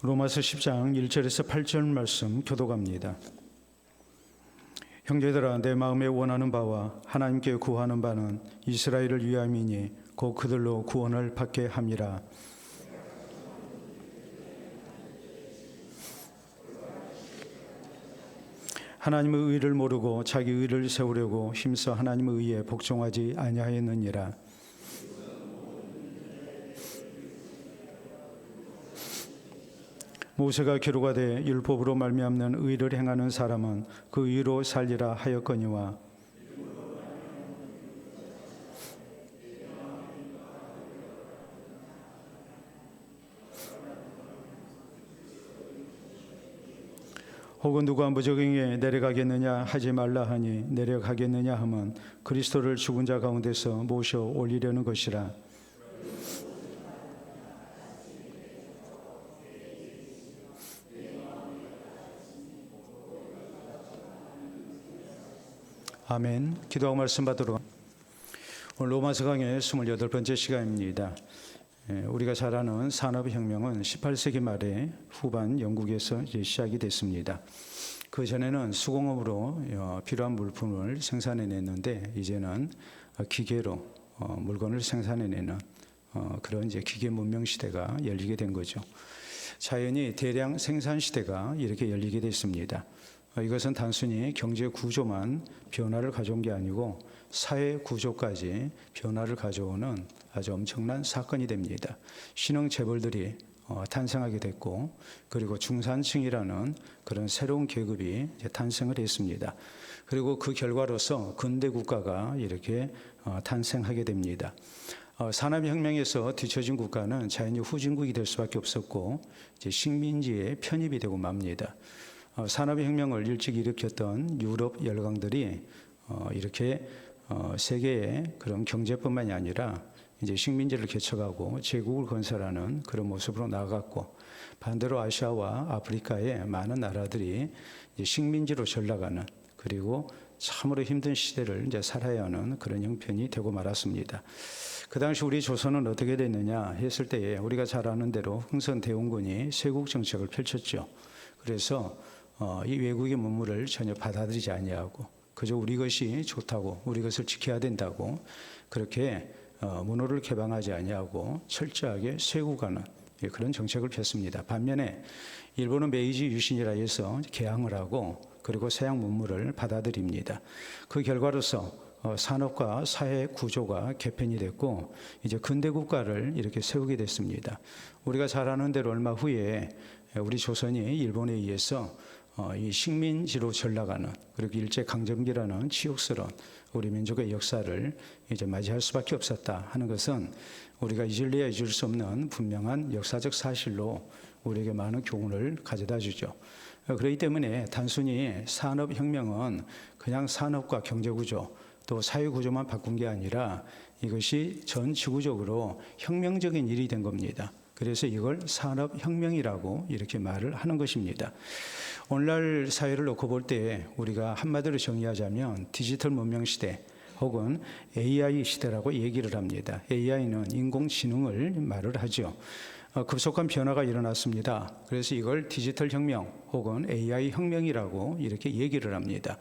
로마서 10장 1절에서 8절 말씀 교독합니다. 형제들아, 내 마음에 원하는 바와 하나님께 구하는 바는 이스라엘을 위함이니 곧 그들로 구원을 받게 함이라. 하나님의 의를 모르고 자기 의를 세우려고 힘써 하나님의 의에 복종하지 아니하였느니라. 모세가 기록하되 율법으로 말미암는 의를 행하는 사람은 그 의로 살리라 하였거니와 혹은 누가 무적행에 내려가겠느냐 하지 말라 하니 내려가겠느냐 하면 그리스도를 죽은 자 가운데서 모셔 올리려는 것이라. 아멘. 기도하고 말씀 받도록. 오늘 로마서 강의 28번째 시간입니다. 우리가 잘 아는 산업혁명은 18세기 말에 후반 영국에서 이제 시작이 됐습니다. 그 전에는 수공업으로 필요한 물품을 생산해냈는데 이제는 기계로 물건을 생산해내는 그런 이제 기계 문명 시대가 열리게 된 거죠. 자연히 대량 생산 시대가 이렇게 열리게 됐습니다. 이것은 단순히 경제 구조만 변화를 가져온 게 아니고 사회 구조까지 변화를 가져오는 아주 엄청난 사건이 됩니다. 신흥 재벌들이 탄생하게 됐고, 그리고 중산층이라는 그런 새로운 계급이 탄생을 했습니다. 그리고 그 결과로서 근대 국가가 이렇게 탄생하게 됩니다. 산업혁명에서 뒤처진 국가는 자연히 후진국이 될 수밖에 없었고, 이제 식민지에 편입이 되고 맙니다. 산업혁명을 일찍 일으켰던 유럽 열강들이 이렇게 세계의 그런 경제뿐만이 아니라 이제 식민지를 개척하고 제국을 건설하는 그런 모습으로 나아갔고, 반대로 아시아와 아프리카의 많은 나라들이 이제 식민지로 전락하는, 그리고 참으로 힘든 시대를 이제 살아야 하는 그런 형편이 되고 말았습니다. 그 당시 우리 조선은 어떻게 됐느냐 했을 때에 우리가 잘 아는 대로 흥선대원군이 쇄국 정책을 펼쳤죠. 그래서 이 외국의 문물을 전혀 받아들이지 아니하고 그저 우리 것이 좋다고, 우리 것을 지켜야 된다고 그렇게 문호를 개방하지 아니하고 철저하게 쇄국하는 그런 정책을 폈습니다. 반면에 일본은 메이지 유신이라 해서 개항을 하고 그리고 서양 문물을 받아들입니다. 그 결과로서 산업과 사회 구조가 개편이 됐고 이제 근대 국가를 이렇게 세우게 됐습니다. 우리가 잘 아는 대로 얼마 후에 우리 조선이 일본에 의해서 이 식민지로 전락하는, 그리고 일제강점기라는 치욕스러운 우리 민족의 역사를 이제 맞이할 수밖에 없었다 하는 것은 우리가 잊을래야 잊을 수 없는 분명한 역사적 사실로 우리에게 많은 교훈을 가져다 주죠. 그렇기 때문에 단순히 산업혁명은 그냥 산업과 경제구조 또 사회구조만 바꾼 게 아니라 이것이 전 지구적으로 혁명적인 일이 된 겁니다. 그래서 이걸 산업혁명이라고 이렇게 말을 하는 것입니다. 오늘날 사회를 놓고 볼 때 우리가 한마디로 정의하자면 디지털 문명 시대 혹은 AI 시대라고 얘기를 합니다. AI는 인공지능을 말을 하죠. 급속한 변화가 일어났습니다. 그래서 이걸 디지털 혁명 혹은 AI 혁명이라고 이렇게 얘기를 합니다.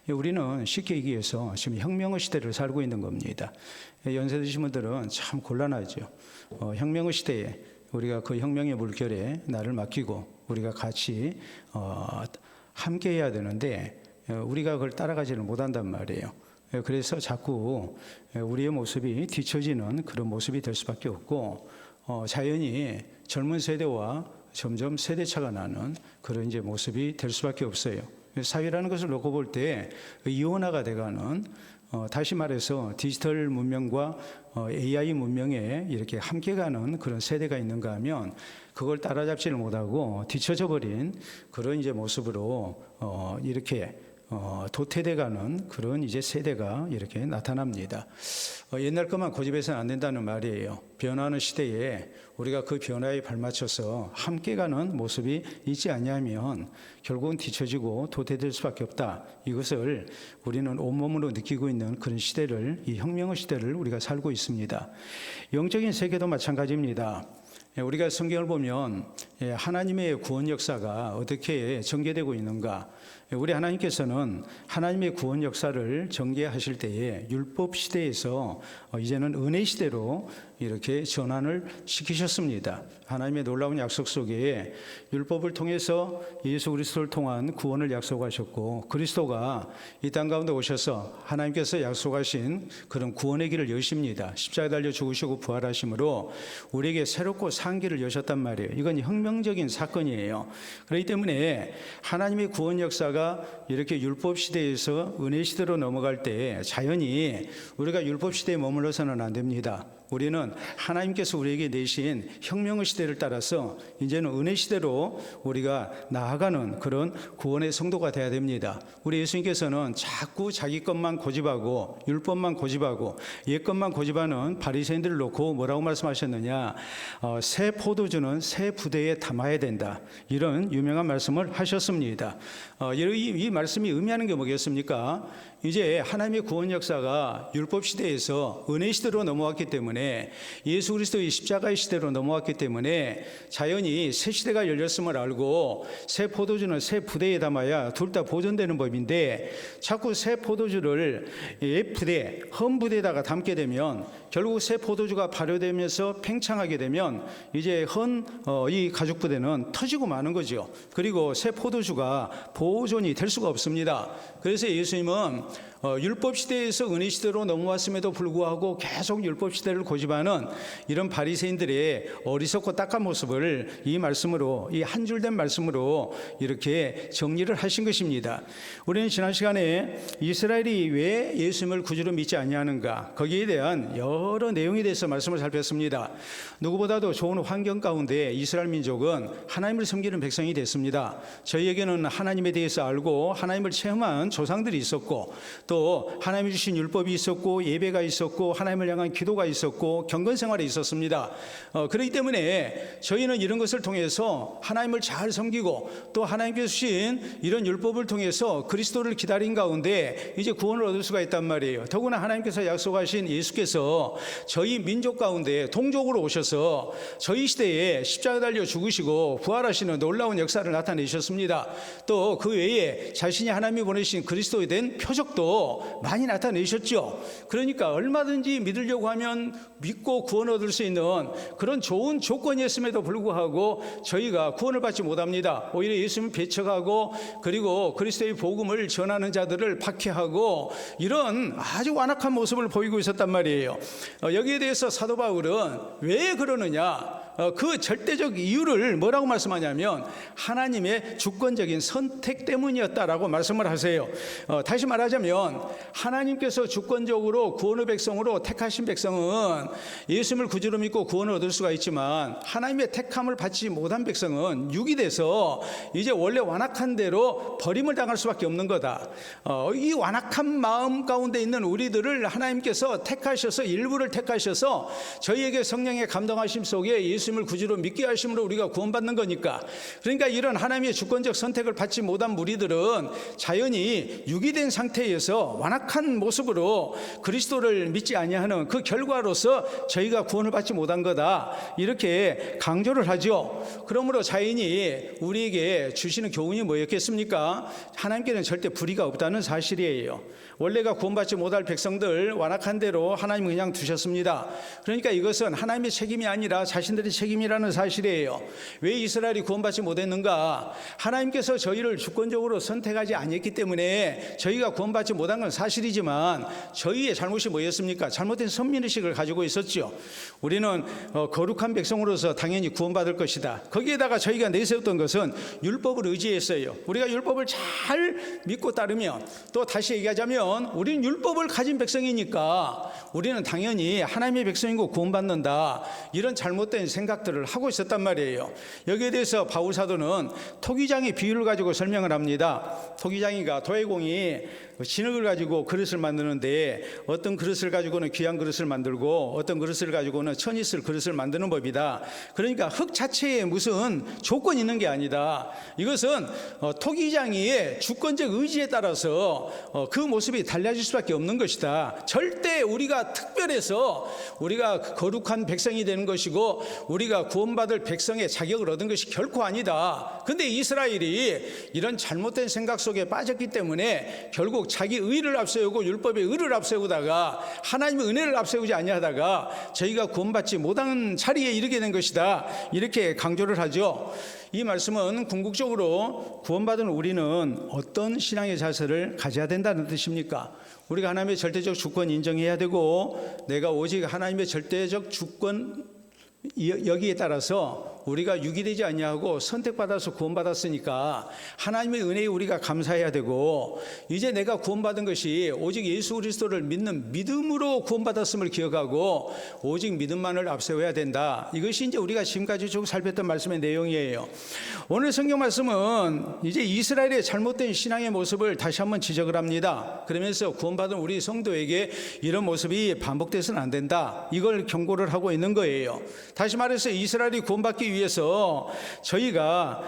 우리는 쉽게 얘기해서 지금 혁명의 시대를 살고 있는 겁니다. 연세 드신 분들은 참 곤란하죠. 혁명의 시대에 우리가 그 혁명의 물결에 나를 맡기고 우리가 같이 함께 해야 되는데 우리가 그걸 따라가지를 못한단 말이에요. 그래서 자꾸 우리의 모습이 뒤처지는 그런 모습이 될 수밖에 없고 자연히 젊은 세대와 점점 세대차가 나는 그런 이제 모습이 될 수밖에 없어요. 사회라는 것을 놓고 볼 때 이원화가 돼가는, 다시 말해서 디지털 문명과 AI 문명에 이렇게 함께 가는 그런 세대가 있는가 하면 그걸 따라잡지를 못하고 뒤처져 버린 그런 이제 모습으로 이렇게 도태돼가는 그런 이제 세대가 이렇게 나타납니다. 옛날 것만 고집해서는 안 된다는 말이에요. 변화하는 시대에 우리가 그 변화에 발맞춰서 함께 가는 모습이 있지 않냐면 결국은 뒤처지고 도태될 수밖에 없다. 이것을 우리는 온몸으로 느끼고 있는 그런 시대를, 이 혁명의 시대를 우리가 살고 있습니다. 영적인 세계도 마찬가지입니다. 우리가 성경을 보면 하나님의 구원 역사가 어떻게 전개되고 있는가? 우리 하나님께서는 하나님의 구원 역사를 전개하실 때에 율법 시대에서 이제는 은혜 시대로 이렇게 전환을 시키셨습니다. 하나님의 놀라운 약속 속에 율법을 통해서 예수 그리스도를 통한 구원을 약속하셨고, 그리스도가 이 땅 가운데 오셔서 하나님께서 약속하신 그런 구원의 길을 여십니다. 십자가에 달려 죽으시고 부활하심으로 우리에게 새롭고 산 길을 여셨단 말이에요. 이건 혁명적인 사건이에요. 그렇기 때문에 하나님의 구원 역사가 이렇게 율법 시대에서 은혜 시대로 넘어갈 때 자연히 우리가 율법 시대에 머물러서는 안 됩니다. 우리는 하나님께서 우리에게 내신 혁명의 시대를 따라서 이제는 은혜 시대로 우리가 나아가는 그런 구원의 성도가 돼야 됩니다. 우리 예수님께서는 자꾸 자기 것만 고집하고 율법만 고집하고 옛 것만 고집하는 바리새인들을 놓고 뭐라고 말씀하셨느냐? 새 포도주는 새 부대에 담아야 된다. 이런 유명한 말씀을 하셨습니다. 이 말씀이 의미하는 게 뭐겠습니까? 이제 하나님의 구원 역사가 율법 시대에서 은혜 시대로 넘어왔기 때문에, 예수 그리스도의 십자가의 시대로 넘어왔기 때문에 자연히 새 시대가 열렸음을 알고 새 포도주는 새 부대에 담아야 둘 다 보존되는 법인데, 자꾸 새 포도주를 옛 부대, 헌 부대에다가 담게 되면 결국 새 포도주가 발효되면서 팽창하게 되면 이제 이 가죽 부대는 터지고 마는 거죠. 그리고 새 포도주가 보존이 될 수가 없습니다. 그래서 예수님은 율법 시대에서 은혜 시대로 넘어왔음에도 불구하고 계속 율법 시대를 고집하는 이런 바리새인들의 어리석고 딱한 모습을 이 말씀으로, 이 한 줄된 말씀으로 이렇게 정리를 하신 것입니다. 우리는 지난 시간에 이스라엘이 왜 예수님을 구주로 믿지 아니하는가, 거기에 대한 여러 내용에 대해서 말씀을 살폈습니다. 누구보다도 좋은 환경 가운데 이스라엘 민족은 하나님을 섬기는 백성이 됐습니다. 저희에게는 하나님에 대해서 알고 하나님을 체험한 조상들이 있었고, 또 하나님이 주신 율법이 있었고, 예배가 있었고, 하나님을 향한 기도가 있었고, 경건 생활이 있었습니다. 그렇기 때문에 저희는 이런 것을 통해서 하나님을 잘 섬기고, 또 하나님께서 주신 이런 율법을 통해서 그리스도를 기다린 가운데 이제 구원을 얻을 수가 있단 말이에요. 더구나 하나님께서 약속하신 예수께서 저희 민족 가운데 동족으로 오셔서 저희 시대에 십자가에 달려 죽으시고 부활하시는 놀라운 역사를 나타내셨습니다. 또 그 외에 자신이 하나님이 보내신 그리스도에 대한 표적도 많이 나타내셨죠. 그러니까 얼마든지 믿으려고 하면 믿고 구원 얻을 수 있는 그런 좋은 조건이었음에도 불구하고 저희가 구원을 받지 못합니다. 오히려 예수님을 배척하고, 그리고 그리스도의 복음을 전하는 자들을 박해하고, 이런 아주 완악한 모습을 보이고 있었단 말이에요. 여기에 대해서 사도 바울은 왜 그러느냐, 그 절대적 이유를 뭐라고 말씀하냐면 하나님의 주권적인 선택 때문이었다라고 말씀을 하세요. 다시 말하자면 하나님께서 주권적으로 구원의 백성으로 택하신 백성은 예수님을 구주로 믿고 구원을 얻을 수가 있지만, 하나님의 택함을 받지 못한 백성은 육이 돼서 이제 원래 완악한 대로 버림을 당할 수밖에 없는 거다. 이 완악한 마음 가운데 있는 우리들을 하나님께서 택하셔서, 일부를 택하셔서 저희에게 성령의 감동하심 속에 예수님을 구주로 믿게 하심으로 우리가 구원받는 거니까. 그러니까 이런 하나님의 주권적 선택을 받지 못한 무리들은 자연히 육이 된 상태에서 완악한 모습으로 그리스도를 믿지 아니하는 그 결과로서 저희가 구원을 받지 못한 거다, 이렇게 강조를 하죠. 그러므로 자연히 우리에게 주시는 교훈이 뭐였겠습니까? 하나님께는 절대 불의가 없다는 사실이에요. 원래가 구원받지 못할 백성들 완악한 대로 하나님 그냥 두셨습니다. 그러니까 이것은 하나님의 책임이 아니라 자신들의 책임이라는 사실이에요. 왜 이스라엘이 구원받지 못했는가? 하나님께서 저희를 주권적으로 선택하지 않았기 때문에 저희가 구원받지 못한 건 사실이지만, 저희의 잘못이 뭐였습니까? 잘못된 선민의식을 가지고 있었죠. 우리는 거룩한 백성으로서 당연히 구원받을 것이다. 거기에다가 저희가 내세웠던 것은 율법을 의지했어요. 우리가 율법을 잘 믿고 따르면, 또 다시 얘기하자면 우리는 율법을 가진 백성이니까 우리는 당연히 하나님의 백성이고 구원받는다, 이런 잘못된 생각들을 하고 있었단 말이에요. 여기에 대해서 바울 사도는 토기장의 비유를 가지고 설명을 합니다. 토기장이가 도예공이 진흙을 가지고 그릇을 만드는데, 어떤 그릇을 가지고는 귀한 그릇을 만들고 어떤 그릇을 가지고는 천이 쓸 그릇을 만드는 법이다. 그러니까 흙 자체에 무슨 조건이 있는 게 아니다. 이것은 토기장이의 주권적 의지에 따라서 그 모습이 달라질 수밖에 없는 것이다. 절대 우리가 특별해서 우리가 거룩한 백성이 되는 것이고 우리가 구원받을 백성의 자격을 얻은 것이 결코 아니다. 근데 이스라엘이 이런 잘못된 생각 속에 빠졌기 때문에 결국 자기 의를 앞세우고 율법의 의를 앞세우다가 하나님의 은혜를 앞세우지 아니하다가 저희가 구원받지 못한 자리에 이르게 된 것이다. 이렇게 강조를 하죠. 이 말씀은 궁극적으로 구원받은 우리는 어떤 신앙의 자세를 가져야 된다는 뜻입니까? 우리가 하나님의 절대적 주권 인정해야 되고, 내가 오직 하나님의 절대적 주권 여기에 따라서 우리가 유기되지 아니하고 선택받아서 구원받았으니까 하나님의 은혜에 우리가 감사해야 되고, 이제 내가 구원받은 것이 오직 예수 그리스도를 믿는 믿음으로 구원받았음을 기억하고 오직 믿음만을 앞세워야 된다. 이것이 이제 우리가 지금까지 쭉 살폈던 말씀의 내용이에요. 오늘 성경 말씀은 이제 이스라엘의 잘못된 신앙의 모습을 다시 한번 지적을 합니다. 그러면서 구원받은 우리 성도에게 이런 모습이 반복돼서는 안 된다, 이걸 경고를 하고 있는 거예요. 다시 말해서 이스라엘이 구원받기 위해서 저희가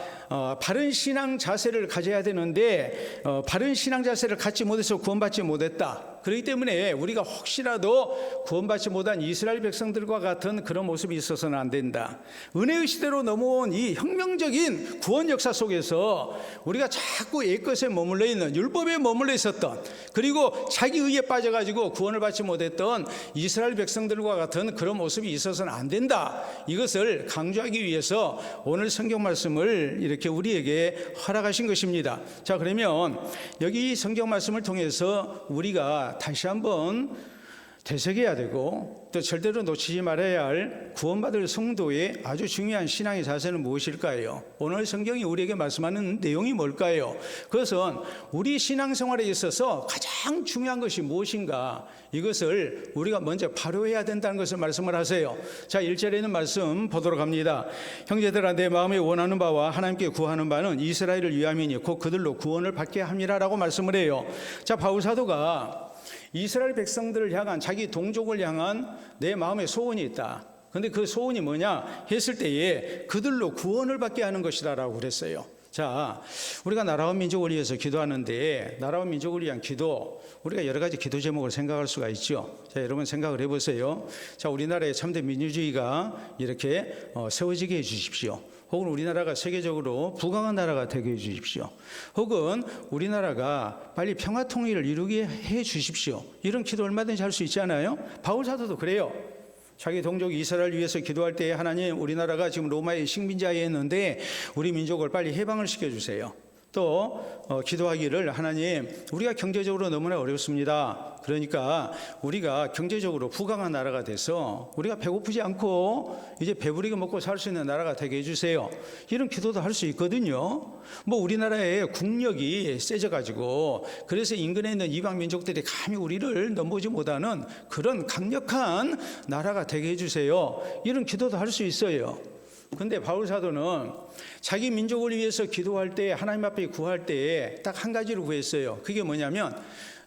바른 신앙 자세를 가져야 되는데 바른 신앙 자세를 갖지 못해서 구원받지 못했다. 그렇기 때문에 우리가 혹시라도 구원받지 못한 이스라엘 백성들과 같은 그런 모습이 있어서는 안 된다. 은혜의 시대로 넘어온 이 혁명적인 구원 역사 속에서 우리가 자꾸 옛것에 머물러 있는, 율법에 머물러 있었던, 그리고 자기 의에 빠져가지고 구원을 받지 못했던 이스라엘 백성들과 같은 그런 모습이 있어서는 안 된다. 이것을 강조하기 위해서 오늘 성경 말씀을 이렇게 우리에게 허락하신 것입니다. 자, 그러면 여기 성경 말씀을 통해서 우리가 다시 한번 되새겨야 되고, 또 절대로 놓치지 말아야 할 구원받을 성도의 아주 중요한 신앙의 자세는 무엇일까요? 오늘 성경이 우리에게 말씀하는 내용이 뭘까요? 그것은 우리 신앙생활에 있어서 가장 중요한 것이 무엇인가, 이것을 우리가 먼저 발휘해야 된다는 것을 말씀을 하세요. 자, 1절에 있는 말씀 보도록 합니다. 형제들아, 내 마음에 원하는 바와 하나님께 구하는 바는 이스라엘을 위함이니 곧 그들로 구원을 받게 함이라라고 말씀을 해요. 자, 바울 사도가 이스라엘 백성들을 향한, 자기 동족을 향한 내 마음에 소원이 있다. 그런데 그 소원이 뭐냐 했을 때에 그들로 구원을 받게 하는 것이다라고 그랬어요. 자, 우리가 나라와 민족을 위해서 기도하는데 나라와 민족을 위한 기도, 우리가 여러 가지 기도 제목을 생각할 수가 있죠. 자, 여러분 생각을 해보세요. 자, 우리나라의 참된 민주주의가 이렇게 세워지게 해주십시오. 혹은 우리나라가 세계적으로 부강한 나라가 되게 해주십시오. 혹은 우리나라가 빨리 평화 통일을 이루게 해 주십시오. 이런 기도 얼마든지 할 수 있잖아요. 바울 사도도 그래요. 자기 동족 이스라엘을 위해서 기도할 때, 하나님, 우리나라가 지금 로마의 식민지하에 있는데 우리 민족을 빨리 해방을 시켜주세요. 또 기도하기를, 하나님, 우리가 경제적으로 너무나 어렵습니다. 그러니까 우리가 경제적으로 부강한 나라가 돼서 우리가 배고프지 않고 이제 배부르게 먹고 살 수 있는 나라가 되게 해주세요. 이런 기도도 할 수 있거든요. 뭐 우리나라의 국력이 세져가지고 그래서 인근에 있는 이방 민족들이 감히 우리를 넘보지 못하는 그런 강력한 나라가 되게 해주세요. 이런 기도도 할 수 있어요. 근데 바울 사도는 자기 민족을 위해서 기도할 때, 하나님 앞에 구할 때 딱 한 가지를 구했어요. 그게 뭐냐면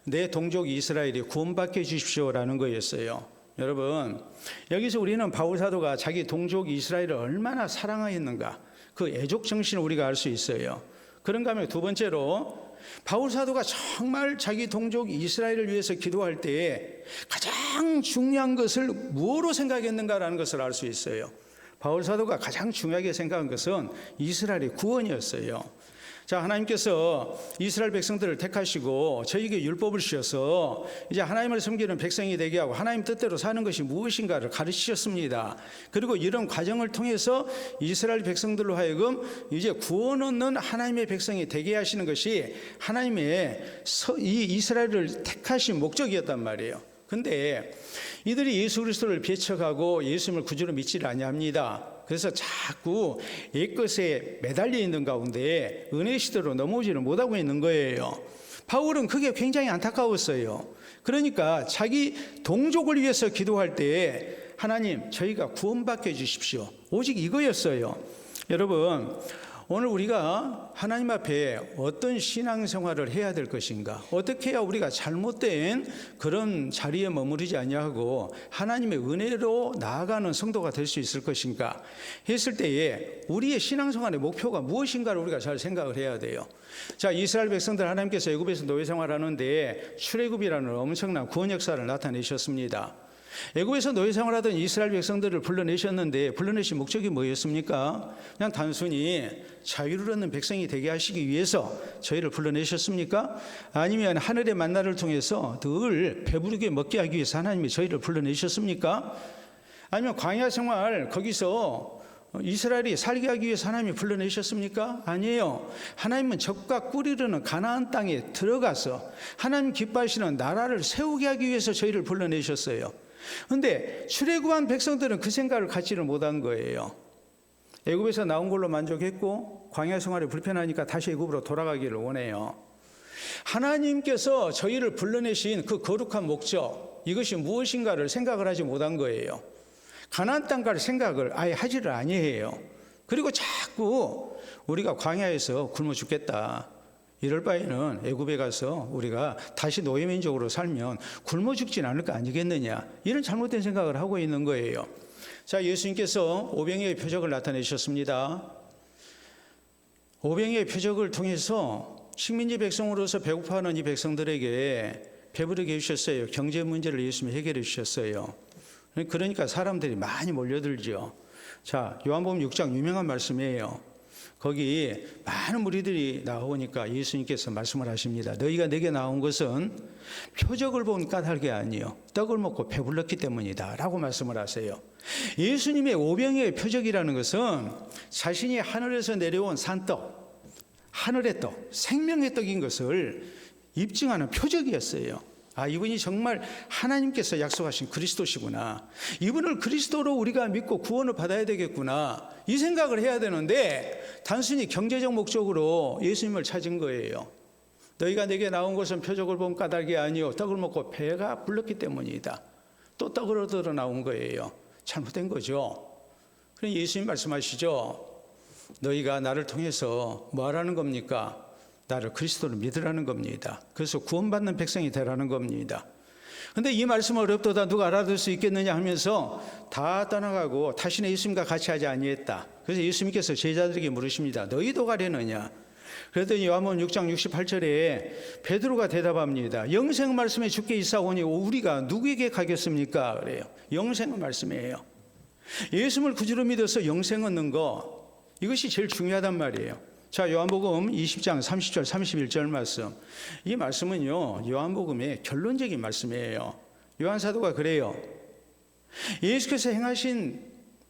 내 동족 이스라엘이 구원받게 해주십시오라는 거였어요. 여러분, 여기서 우리는 바울 사도가 자기 동족 이스라엘을 얼마나 사랑하였는가, 그 애족 정신을 우리가 알 수 있어요. 그런가 하면 두 번째로, 바울 사도가 정말 자기 동족 이스라엘을 위해서 기도할 때 가장 중요한 것을 무엇으로 생각했는가라는 것을 알 수 있어요. 바울 사도가 가장 중요하게 생각한 것은 이스라엘의 구원이었어요. 자, 하나님께서 이스라엘 백성들을 택하시고 저에게 율법을 주셔서 이제 하나님을 섬기는 백성이 되게 하고 하나님 뜻대로 사는 것이 무엇인가를 가르치셨습니다. 그리고 이런 과정을 통해서 이스라엘 백성들로 하여금 이제 구원 얻는 하나님의 백성이 되게 하시는 것이 하나님의 이 이스라엘을 택하신 목적이었단 말이에요. 근데 이들이 예수 그리스도를 배척하고 예수님을 구주로 믿지를 아니합니다. 그래서 자꾸 옛것에 매달려 있는 가운데 은혜 시대로 넘어오지를 못하고 있는 거예요. 바울은 그게 굉장히 안타까웠어요. 그러니까 자기 동족을 위해서 기도할 때, 하나님, 저희가 구원받게 해주십시오, 오직 이거였어요. 여러분, 오늘 우리가 하나님 앞에 어떤 신앙생활을 해야 될 것인가, 어떻게 해야 우리가 잘못된 그런 자리에 머무르지 아니하고 하나님의 은혜로 나아가는 성도가 될 수 있을 것인가 했을 때에 우리의 신앙생활의 목표가 무엇인가를 우리가 잘 생각을 해야 돼요. 자, 이스라엘 백성들 하나님께서 애굽에서 노예 생활하는데 출애굽이라는 엄청난 구원 역사를 나타내셨습니다. 애굽에서 노예 생활하던 이스라엘 백성들을 불러내셨는데 불러내신 목적이 뭐였습니까? 그냥 단순히 자유를 얻는 백성이 되게 하시기 위해서 저희를 불러내셨습니까? 아니면 하늘의 만나를 통해서 늘 배부르게 먹게 하기 위해서 하나님이 저희를 불러내셨습니까? 아니면 광야 생활 거기서 이스라엘이 살게 하기 위해서 하나님이 불러내셨습니까? 아니에요. 하나님은 적과 꿀이르는 가나안 땅에 들어가서 하나님 기뻐하시는 나라를 세우게 하기 위해서 저희를 불러내셨어요. 그런데 출애굽한 백성들은 그 생각을 갖지를 못한 거예요. 애굽에서 나온 걸로 만족했고 광야 생활이 불편하니까 다시 애굽으로 돌아가기를 원해요. 하나님께서 저희를 불러내신 그 거룩한 목적, 이것이 무엇인가를 생각을 하지 못한 거예요. 가나안 땅 갈 생각을 아예 하지를 아니해요. 그리고 자꾸 우리가 광야에서 굶어 죽겠다, 이럴 바에는 애굽에 가서 우리가 다시 노예민족으로 살면 굶어 죽진 않을 거 아니겠느냐, 이런 잘못된 생각을 하고 있는 거예요. 자, 예수님께서 오병이의 표적을 나타내셨습니다. 오병이의 표적을 통해서 식민지 백성으로서 배고파하는 이 백성들에게 배부르게 해주셨어요. 경제 문제를 예수님이 해결해 주셨어요. 그러니까 사람들이 많이 몰려들죠. 자, 요한복음 6장 유명한 말씀이에요. 거기 많은 무리들이 나오니까 예수님께서 말씀을 하십니다. 너희가 내게 나온 것은 표적을 본 까닭이 아니요 떡을 먹고 배불렀기 때문이다 라고 말씀을 하세요. 예수님의 오병이의 표적이라는 것은 자신이 하늘에서 내려온 산떡, 하늘의 떡, 생명의 떡인 것을 입증하는 표적이었어요. 아, 이분이 정말 하나님께서 약속하신 그리스도시구나, 이분을 그리스도로 우리가 믿고 구원을 받아야 되겠구나, 이 생각을 해야 되는데 단순히 경제적 목적으로 예수님을 찾은 거예요. 너희가 내게 나온 것은 표적을 본 까닭이 아니요 떡을 먹고 배가 불렀기 때문이다. 또 떡을 얻으러 나온 거예요. 잘못된 거죠. 그럼 예수님 말씀하시죠. 너희가 나를 통해서 뭐 하라는 겁니까? 나를 그리스도를 믿으라는 겁니다. 그래서 구원받는 백성이 되라는 겁니다. 그런데 이 말씀을 어렵도다 누가 알아들 수 있겠느냐 하면서 다 떠나가고 다시는 예수님과 같이 하지 아니했다. 그래서 예수님께서 제자들에게 물으십니다. 너희도 가려느냐? 그랬더니 요한복음 6장 68절에 베드로가 대답합니다. 영생의 말씀에 주께 있사오니 우리가 누구에게 가겠습니까? 그래요. 영생의 말씀이에요. 예수님을 구주로 믿어서 영생 얻는 거, 이것이 제일 중요하단 말이에요. 자, 요한복음 20장 30절 31절 말씀, 이 말씀은요 요한복음의 결론적인 말씀이에요. 요한사도가 그래요. 예수께서 행하신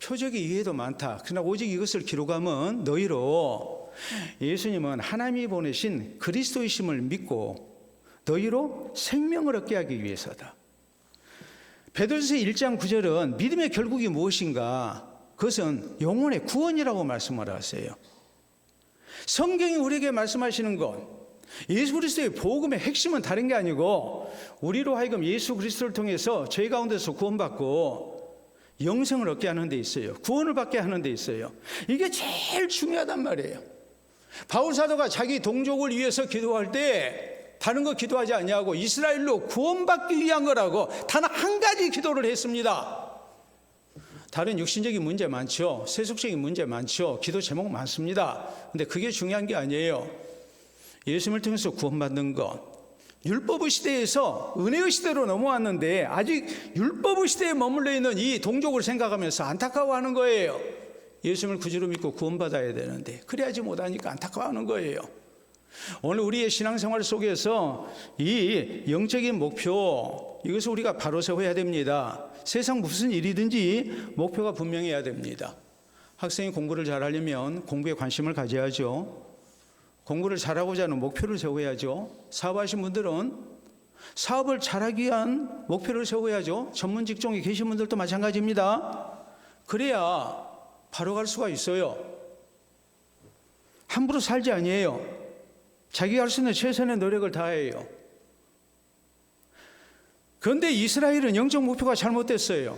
표적이 이외에도 많다. 그러나 오직 이것을 기록함은 너희로 예수님은 하나님이 보내신 그리스도이심을 믿고 너희로 생명을 얻게 하기 위해서다. 베드로서 1장 9절은 믿음의 결국이 무엇인가? 그것은 영혼의 구원이라고 말씀을 하세요. 성경이 우리에게 말씀하시는 것, 예수 그리스도의 복음의 핵심은 다른 게 아니고 우리로 하여금 예수 그리스도를 통해서 죄 가운데서 구원받고 영생을 얻게 하는 데 있어요. 구원을 받게 하는 데 있어요. 이게 제일 중요하단 말이에요. 바울 사도가 자기 동족을 위해서 기도할 때 다른 거 기도하지 아니하고 이스라엘로 구원받기 위한 거라고 단 한 가지 기도를 했습니다. 다른 육신적인 문제 많죠. 세속적인 문제 많죠. 기도 제목 많습니다. 근데 그게 중요한 게 아니에요. 예수님을 통해서 구원받는 것. 율법의 시대에서 은혜의 시대로 넘어왔는데 아직 율법의 시대에 머물러 있는 이 동족을 생각하면서 안타까워하는 거예요. 예수님을 구주로 믿고 구원받아야 되는데 그래야지 못하니까 안타까워하는 거예요. 오늘 우리의 신앙생활 속에서 이 영적인 목표, 이것을 우리가 바로 세워야 됩니다. 세상 무슨 일이든지 목표가 분명해야 됩니다. 학생이 공부를 잘하려면 공부에 관심을 가져야죠. 공부를 잘하고자 하는 목표를 세워야죠. 사업하신 분들은 사업을 잘하기 위한 목표를 세워야죠. 전문 직종에 계신 분들도 마찬가지입니다. 그래야 바로 갈 수가 있어요. 함부로 살지 아니에요. 자기가 할 수 있는 최선의 노력을 다해요. 그런데 이스라엘은 영적 목표가 잘못됐어요.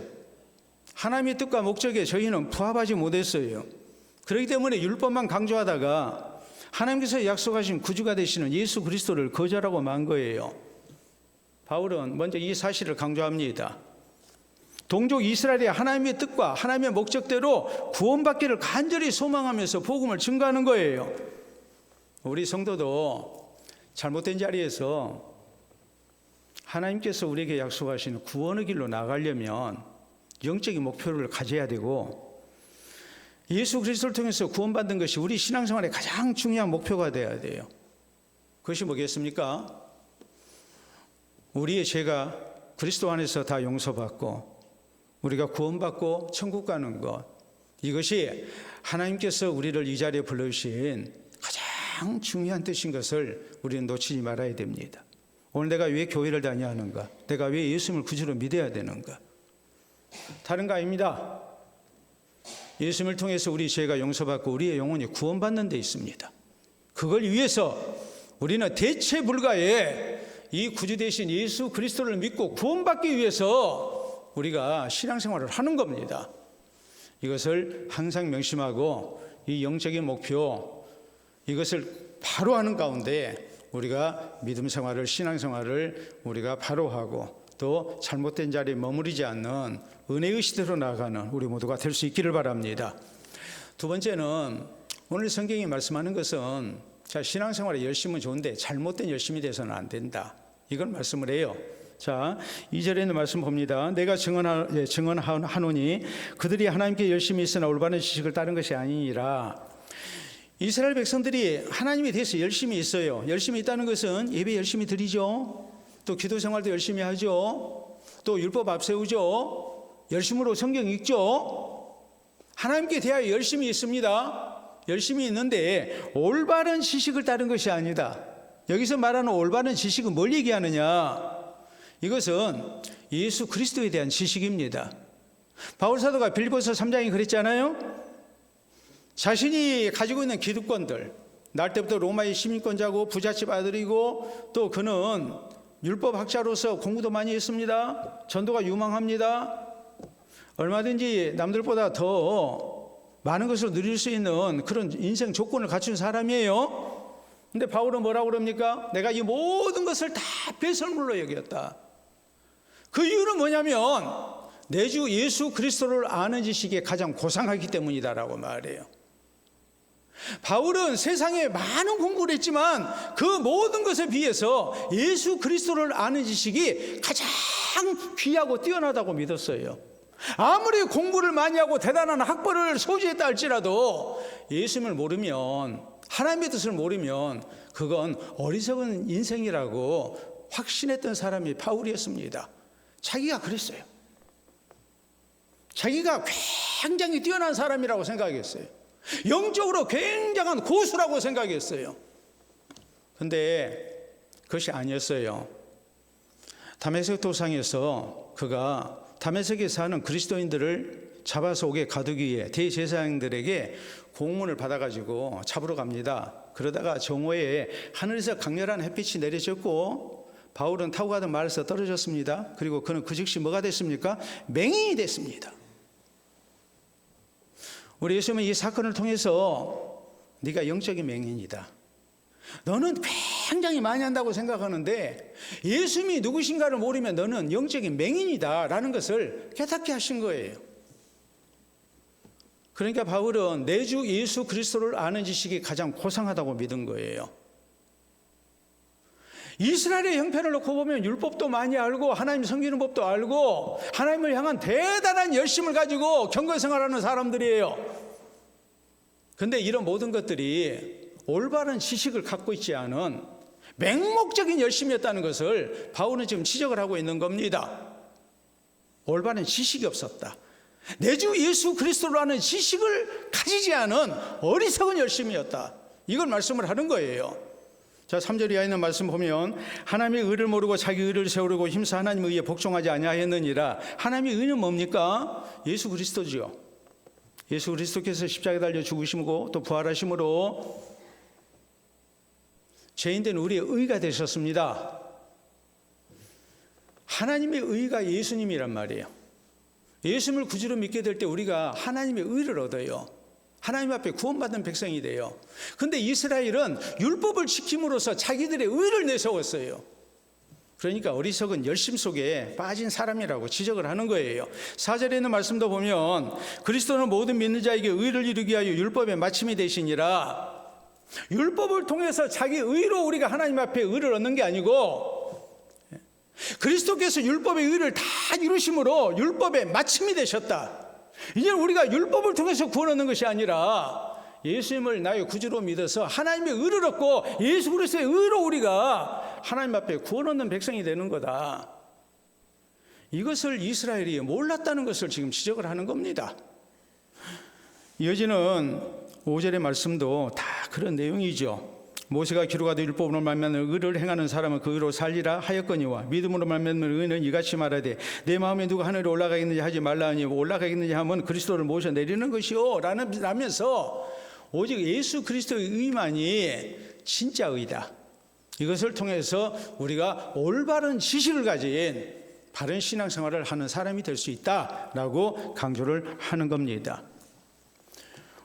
하나님의 뜻과 목적에 저희는 부합하지 못했어요. 그렇기 때문에 율법만 강조하다가 하나님께서 약속하신 구주가 되시는 예수 그리스도를 거절하고 만 거예요. 바울은 먼저 이 사실을 강조합니다. 동족 이스라엘이 하나님의 뜻과 하나님의 목적대로 구원받기를 간절히 소망하면서 복음을 증거하는 거예요. 우리 성도도 잘못된 자리에서 하나님께서 우리에게 약속하시는 구원의 길로 나가려면 영적인 목표를 가져야 되고, 예수 그리스도를 통해서 구원받는 것이 우리 신앙생활의 가장 중요한 목표가 되어야 돼요. 그것이 뭐겠습니까? 우리의 죄가 그리스도 안에서 다 용서받고 우리가 구원받고 천국 가는 것, 이것이 하나님께서 우리를 이 자리에 불러주신 가장 중요한 뜻인 것을 우리는 놓치지 말아야 됩니다. 오늘 내가 왜 교회를 다녀야 하는가? 내가 왜 예수님을 구주로 믿어야 되는가? 다른 거 아닙니다. 예수님을 통해서 우리 죄가 용서받고 우리의 영혼이 구원받는 데 있습니다. 그걸 위해서 우리는 대체 불가의 이 구주 되신 예수 그리스도를 믿고 구원받기 위해서 우리가 신앙생활을 하는 겁니다. 이것을 항상 명심하고 이 영적인 목표, 이것을 바로 하는 가운데 우리가 믿음 생활을, 신앙생활을 우리가 바로 하고 또 잘못된 자리에 머무르지 않는 은혜의 시대로 나아가는 우리 모두가 될 수 있기를 바랍니다. 두 번째는 오늘 성경이 말씀하는 것은, 자, 신앙생활에 열심은 좋은데 잘못된 열심이 돼서는 안 된다, 이걸 말씀을 해요. 자, 2절에 있는 말씀 봅니다. 내가 증언하노니 그들이 하나님께 열심히 있으나 올바른 지식을 따른 것이 아니니라. 이스라엘 백성들이 하나님에 대해서 열심히 있어요. 열심히 있다는 것은 예배 열심히 드리죠, 또 기도 생활도 열심히 하죠, 또 율법 앞세우죠, 열심으로 성경 읽죠, 하나님께 대하여 열심히 있습니다. 열심히 있는데 올바른 지식을 따른 것이 아니다. 여기서 말하는 올바른 지식은 뭘 얘기하느냐? 이것은 예수 그리스도에 대한 지식입니다. 바울 사도가 빌립보서 3장에 그랬잖아요. 자신이 가지고 있는 기득권들, 날 때부터 로마의 시민권자고 부잣집 아들이고 또 그는 율법학자로서 공부도 많이 했습니다. 전도가 유망합니다. 얼마든지 남들보다 더 많은 것을 누릴 수 있는 그런 인생 조건을 갖춘 사람이에요. 근데 바울은 뭐라고 그럽니까? 내가 이 모든 것을 다 배설물로 여겼다. 그 이유는 뭐냐면 내 주 예수 그리스도를 아는 지식이 가장 고상하기 때문이다라고 말해요. 바울은 세상에 많은 공부를 했지만 그 모든 것에 비해서 예수 그리스도를 아는 지식이 가장 귀하고 뛰어나다고 믿었어요. 아무리 공부를 많이 하고 대단한 학벌을 소지했다 할지라도 예수님을 모르면, 하나님의 뜻을 모르면 그건 어리석은 인생이라고 확신했던 사람이 바울이었습니다. 자기가 그랬어요. 자기가 굉장히 뛰어난 사람이라고 생각했어요. 영적으로 굉장한 고수라고 생각했어요. 근데 그것이 아니었어요. 다메섹 도상에서 그가 다메섹에 사는 그리스도인들을 잡아서 옥에 가두기 위해 대제사장들에게 공문을 받아가지고 잡으러 갑니다. 그러다가 정오에 하늘에서 강렬한 햇빛이 내려졌고 바울은 타고 가던 말에서 떨어졌습니다. 그리고 그는 그 즉시 뭐가 됐습니까? 맹인이 됐습니다. 우리 예수님은 이 사건을 통해서 네가 영적인 맹인이다, 너는 굉장히 많이 한다고 생각하는데 예수님이 누구신가를 모르면 너는 영적인 맹인이다 라는 것을 깨닫게 하신 거예요. 그러니까 바울은 내 주 예수 그리스도를 아는 지식이 가장 고상하다고 믿은 거예요. 이스라엘의 형편을 놓고 보면 율법도 많이 알고 하나님 섬기는 법도 알고 하나님을 향한 대단한 열심을 가지고 경건생활하는 사람들이에요. 그런데 이런 모든 것들이 올바른 지식을 갖고 있지 않은 맹목적인 열심이었다는 것을 바울은 지금 지적을 하고 있는 겁니다. 올바른 지식이 없었다. 내 주 예수 그리스도를 아는 지식을 가지지 않은 어리석은 열심이었다, 이걸 말씀을 하는 거예요. 자, 3절 이하에 있는 말씀 보면 하나님의 의를 모르고 자기 의를 세우려고 힘써 하나님의 의에 복종하지 아니하였느니라. 하나님의 의는 뭡니까? 예수 그리스도죠. 예수 그리스도께서 십자가에 달려 죽으시고 또 부활하심으로 죄인된 우리의 의가 되셨습니다. 하나님의 의가 예수님이란 말이에요. 예수님을 구주로 믿게 될 때 우리가 하나님의 의를 얻어요. 하나님 앞에 구원받은 백성이 돼요. 그런데 이스라엘은 율법을 지킴으로써 자기들의 의를 내세웠어요. 그러니까 어리석은 열심 속에 빠진 사람이라고 지적을 하는 거예요. 4절에 있는 말씀도 보면 그리스도는 모든 믿는 자에게 의를 이루기 위하여 율법의 마침이 되시니라. 율법을 통해서 자기 의로 우리가 하나님 앞에 의를 얻는 게 아니고 그리스도께서 율법의 의를 다 이루심으로 율법의 마침이 되셨다. 이제 우리가 율법을 통해서 구원 얻는 것이 아니라 예수님을 나의 구주로 믿어서 하나님의 의를 얻고 예수 그리스도의 의로 우리가 하나님 앞에 구원 얻는 백성이 되는 거다. 이것을 이스라엘이 몰랐다는 것을 지금 지적을 하는 겁니다. 이어지는 5절의 말씀도 다 그런 내용이죠. 모세가 기록하되 율법으로 말미암아 의를 행하는 사람은 그 의로 살리라 하였거니와 믿음으로 말미암아 의는 이같이 말하되 내 마음에 누가 하늘에 올라가겠느냐 하지 말라 하니 올라가겠느냐 하면 그리스도를 모셔 내리는 것이요 라면서 오직 예수 그리스도의 의만이 진짜 의다. 이것을 통해서 우리가 올바른 지식을 가진 바른 신앙생활을 하는 사람이 될 수 있다라고 강조를 하는 겁니다.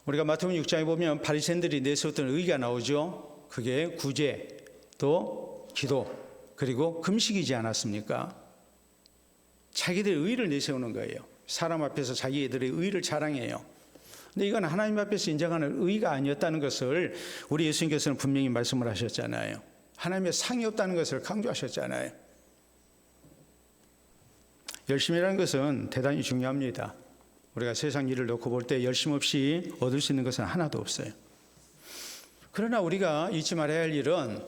우리가 마태복음 6장에 보면 바리새인들이 내세웠던 의가 나오죠. 그게 구제, 또 기도, 그리고 금식이지 않았습니까? 자기들의 의를 내세우는 거예요. 사람 앞에서 자기들의 의를 자랑해요. 근데 이건 하나님 앞에서 인정하는 의가 아니었다는 것을 우리 예수님께서는 분명히 말씀을 하셨잖아요. 하나님의 상이 없다는 것을 강조하셨잖아요. 열심이라는 것은 대단히 중요합니다. 우리가 세상 일을 놓고 볼 때 열심 없이 얻을 수 있는 것은 하나도 없어요. 그러나 우리가 잊지 말아야 할 일은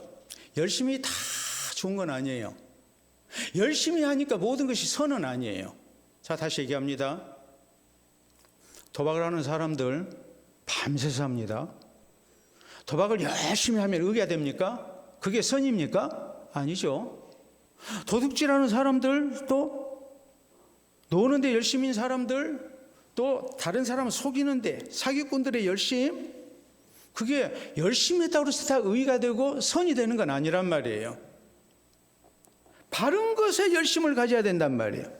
열심히 다 좋은 건 아니에요. 열심히 하니까 모든 것이 선은 아니에요. 자, 다시 얘기합니다. 도박을 하는 사람들 밤새서 합니다. 도박을 열심히 하면 의가 됩니까? 그게 선입니까? 아니죠. 도둑질하는 사람들, 또 노는데 열심인 사람들, 또 다른 사람을 속이는데 사기꾼들의 열심, 그게 열심히 했다고 해서 다 의가 되고 선이 되는 건 아니란 말이에요. 바른 것에 열심을 가져야 된단 말이에요.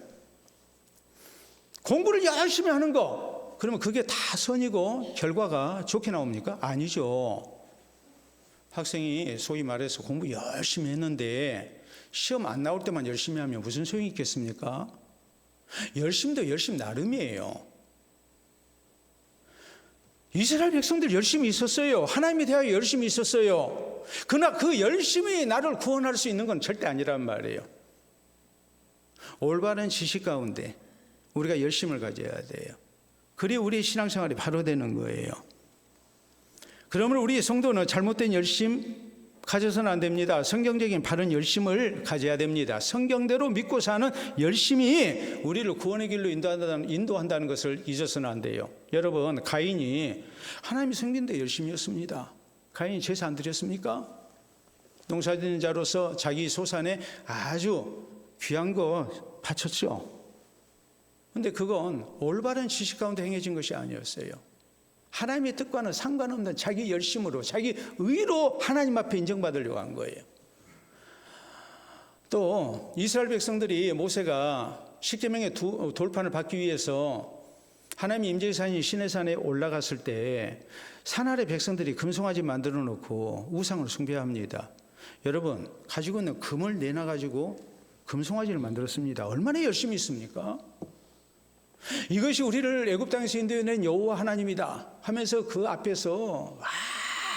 공부를 열심히 하는 거, 그러면 그게 다 선이고 결과가 좋게 나옵니까? 아니죠. 학생이 소위 말해서 공부 열심히 했는데 시험 안 나올 때만 열심히 하면 무슨 소용이 있겠습니까? 열심도 열심 나름이에요. 이스라엘 백성들 열심히 있었어요. 하나님에 대하여 열심히 있었어요. 그러나 그 열심이 나를 구원할 수 있는 건 절대 아니란 말이에요. 올바른 지식 가운데 우리가 열심을 가져야 돼요. 그래야 우리의 신앙생활이 바로 되는 거예요. 그러면 우리 성도는 잘못된 열심 가져서는 안 됩니다. 성경적인 바른 열심을 가져야 됩니다. 성경대로 믿고 사는 열심이 우리를 구원의 길로 인도한다는 것을 잊어서는 안 돼요. 여러분, 가인이 하나님이 섬기는데 열심이었습니다. 가인이 제사 안 드렸습니까? 농사짓는 자로서 자기 소산에 아주 귀한 거 바쳤죠. 그런데 그건 올바른 지식 가운데 행해진 것이 아니었어요. 하나님의 뜻과는 상관없는 자기 열심으로, 자기 의로 하나님 앞에 인정받으려고 한 거예요. 또 이스라엘 백성들이 모세가 십계명의 돌판을 받기 위해서 하나님의 임재의 산인 시내산에 올라갔을 때 산 아래 백성들이 금송아지 만들어 놓고 우상을 숭배합니다. 여러분, 가지고 있는 금을 내놔가지고 금송아지를 만들었습니다. 얼마나 열심히 있습니까? 이것이 우리를 애굽 땅에서 인도해낸 여호와 하나님이다 하면서 그 앞에서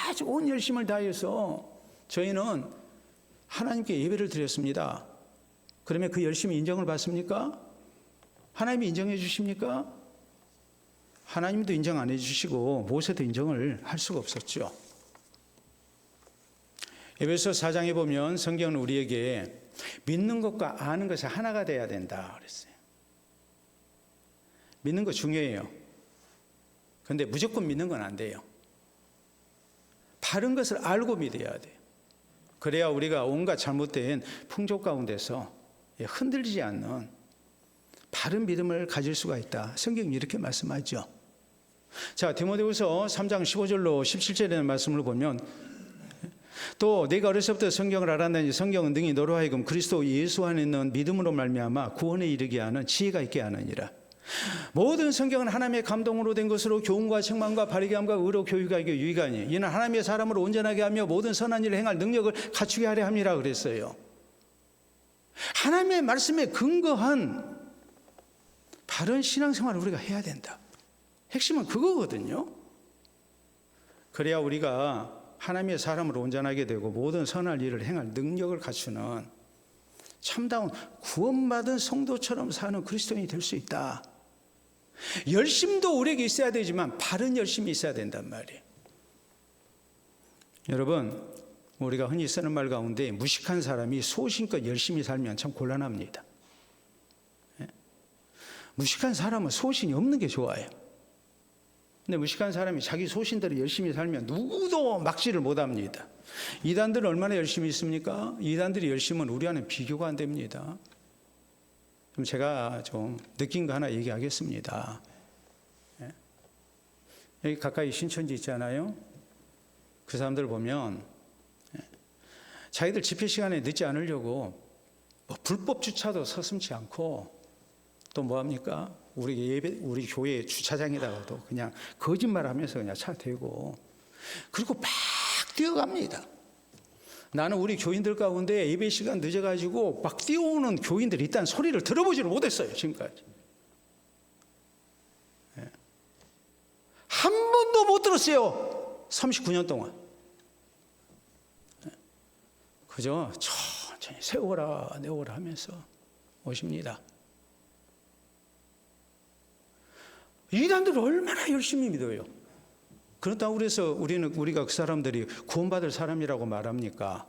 아주 온 열심을 다해서 저희는 하나님께 예배를 드렸습니다. 그러면 그 열심이 인정을 받습니까? 하나님이 인정해 주십니까? 하나님도 인정 안 해주시고 모세도 인정을 할 수가 없었죠. 에베소 4장에 보면 성경은 우리에게 믿는 것과 아는 것이 하나가 돼야 된다 그랬어요. 믿는 거 중요해요. 그런데 무조건 믿는 건 안 돼요. 바른 것을 알고 믿어야 돼요. 그래야 우리가 온갖 잘못된 풍조 가운데서 흔들리지 않는 바른 믿음을 가질 수가 있다. 성경이 이렇게 말씀하죠. 자, 디모데후서 3장 15절로 17절의 말씀을 보면 또 내가 어려서부터 성경을 알았나니 성경은 능히 너로 하여금 그리스도 예수 안에 있는 믿음으로 말미암아 구원에 이르게 하는 지혜가 있게 하느니라. 모든 성경은 하나님의 감동으로 된 것으로 교훈과 책망과 바르게 함과 의로 교육하기에 유익하니 이는 하나님의 사람을 온전하게 하며 모든 선한 일을 행할 능력을 갖추게 하려 함이라 그랬어요. 하나님의 말씀에 근거한 바른 신앙생활을 우리가 해야 된다. 핵심은 그거거든요. 그래야 우리가 하나님의 사람을 온전하게 되고 모든 선한 일을 행할 능력을 갖추는 참다운 구원받은 성도처럼 사는 그리스도인이 될 수 있다. 열심도 우리에게 있어야 되지만 바른 열심이 있어야 된단 말이에요. 여러분, 우리가 흔히 쓰는 말 가운데 무식한 사람이 소신껏 열심히 살면 참 곤란합니다. 무식한 사람은 소신이 없는 게 좋아요. 근데 무식한 사람이 자기 소신대로 열심히 살면 누구도 막지를 못합니다. 이단들은 얼마나 열심히 있습니까? 이단들이 열심은 우리 안에 비교가 안 됩니다. 그럼 제가 좀 느낀 거 하나 얘기하겠습니다. 여기 가까이 신천지 있잖아요. 그 사람들 보면 자기들 집회 시간에 늦지 않으려고 뭐 불법 주차도 서슴지 않고 또 뭐합니까? 우리 교회 주차장에다가도 그냥 거짓말하면서 그냥 차 대고 그리고 막 뛰어갑니다. 나는 우리 교인들 가운데 예배 시간 늦어가지고 막 뛰어오는 교인들이 있다는 소리를 들어보지를 못했어요. 지금까지 한 번도 못 들었어요. 39년 동안. 그저 천천히 세워라 내워라 하면서 오십니다. 이단들 얼마나 열심히 믿어요. 그렇다고 그래서 우리가 그 사람들이 구원받을 사람이라고 말합니까?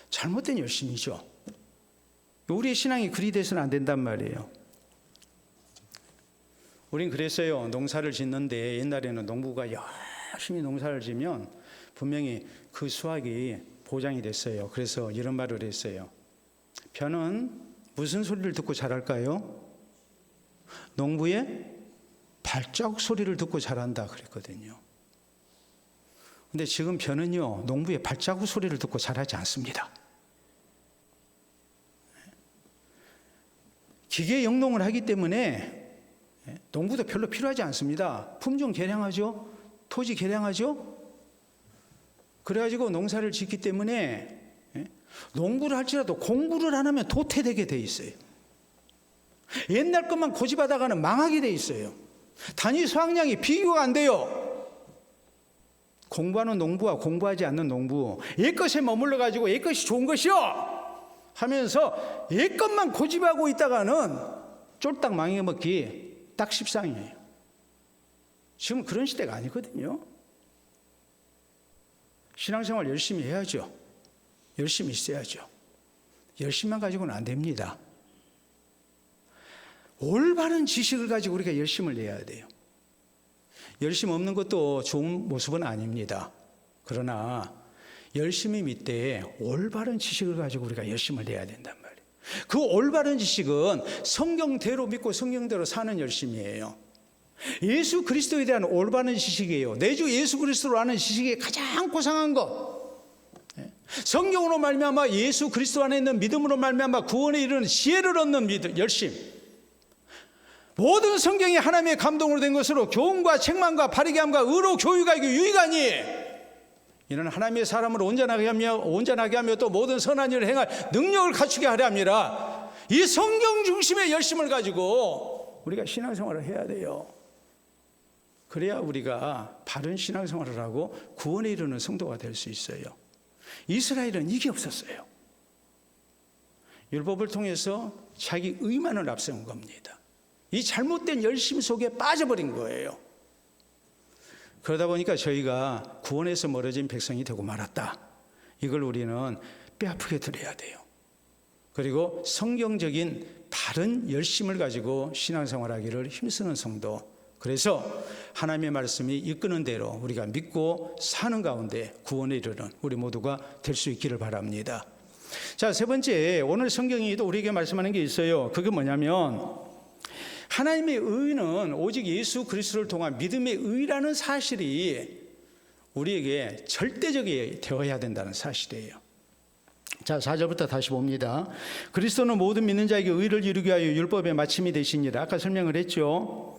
잘못된 열심이죠. 우리의 신앙이 그리 돼서는 안 된단 말이에요. 우린 그랬어요. 농사를 짓는데 옛날에는 농부가 열심히 농사를 지면 분명히 그 수확이 보장이 됐어요. 그래서 이런 말을 했어요. 벼는 무슨 소리를 듣고 자랄까요? 농부의 발자국 소리를 듣고 자란다 그랬거든요. 근데 지금 벼는요, 농부의 발자국 소리를 듣고 자라지 않습니다. 기계 영농을 하기 때문에 농부도 별로 필요하지 않습니다. 품종 개량하죠. 토지 개량하죠. 그래가지고 농사를 짓기 때문에 농부를 할지라도 공부를 안 하면 도태되게 돼 있어요. 옛날 것만 고집하다가는 망하게 돼 있어요. 단위 수확량이 비교가 안 돼요. 공부하는 농부와 공부하지 않는 농부, 옛것에 머물러 가지고 옛것이 좋은 것이요 하면서 옛것만 고집하고 있다가는 쫄딱 망해먹기 딱 십상이에요. 지금 그런 시대가 아니거든요. 신앙생활 열심히 해야죠. 열심히 있어야죠. 열심만 가지고는 안 됩니다. 올바른 지식을 가지고 우리가 열심을 내야 돼요. 열심 없는 것도 좋은 모습은 아닙니다. 그러나 열심히 믿되 올바른 지식을 가지고 우리가 열심을 내야 된단 말이에요. 그 올바른 지식은 성경대로 믿고 성경대로 사는 열심이에요. 예수 그리스도에 대한 올바른 지식이에요. 내 주 예수 그리스도로 아는 지식이 가장 고상한 것. 성경으로 말미암아 예수 그리스도 안에 있는 믿음으로 말미암아 구원에 이르는 지혜를 얻는 믿음, 열심. 모든 성경이 하나님의 감동으로 된 것으로 교훈과 책망과 바르게 함과 의로 교육하기 유익하니 이는 하나님의 사람을 온전하게 하며 또 모든 선한 일을 행할 능력을 갖추게 하려 함이라. 이 성경 중심의 열심을 가지고 우리가 신앙생활을 해야 돼요. 그래야 우리가 바른 신앙생활을 하고 구원에 이르는 성도가 될 수 있어요. 이스라엘은 이게 없었어요. 율법을 통해서 자기 의만을 앞세운 겁니다. 이 잘못된 열심 속에 빠져버린 거예요. 그러다 보니까 저희가 구원에서 멀어진 백성이 되고 말았다. 이걸 우리는 뼈아프게 들어야 돼요. 그리고 성경적인 바른 열심을 가지고 신앙생활하기를 힘쓰는 성도. 그래서 하나님의 말씀이 이끄는 대로 우리가 믿고 사는 가운데 구원에 이르는 우리 모두가 될 수 있기를 바랍니다. 자, 세 번째, 오늘 성경이 또 우리에게 말씀하는 게 있어요. 그게 뭐냐면 하나님의 의는 오직 예수 그리스도를 통한 믿음의 의라는 사실이 우리에게 절대적이 되어야 된다는 사실이에요. 자, 4절부터 다시 봅니다. 그리스도는 모든 믿는 자에게 의를 이루게 하여 율법의 마침이 되시니라. 아까 설명을 했죠.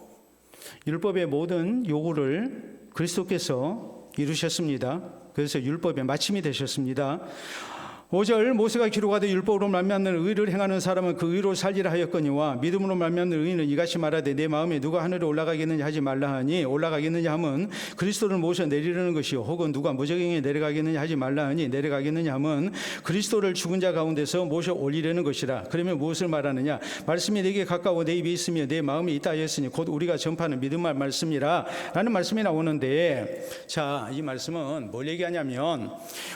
율법의 모든 요구를 그리스도께서 이루셨습니다. 그래서 율법의 마침이 되셨습니다. 5절 모세가 기록하되 율법으로 말미암는 의를 행하는 사람은 그 의로 살리라 하였거니와 믿음으로 말미암는 의는 이같이 말하되 내 마음에 누가 하늘에 올라가겠느냐 하지 말라 하니 올라가겠느냐 함은 그리스도를 모셔 내리려는 것이요 혹은 누가 무저갱에 내려가겠느냐 하지 말라 하니 내려가겠느냐 함은 그리스도를 죽은 자 가운데서 모셔 올리려는 것이라. 그러면 무엇을 말하느냐? 말씀이 내게 가까워 내 입에 있으며 내 마음에 있다 하였으니 곧 우리가 전파하는 믿음의 말씀이라 라는 말씀이 나오는데, 자, 이 말씀은 뭘 얘기하냐면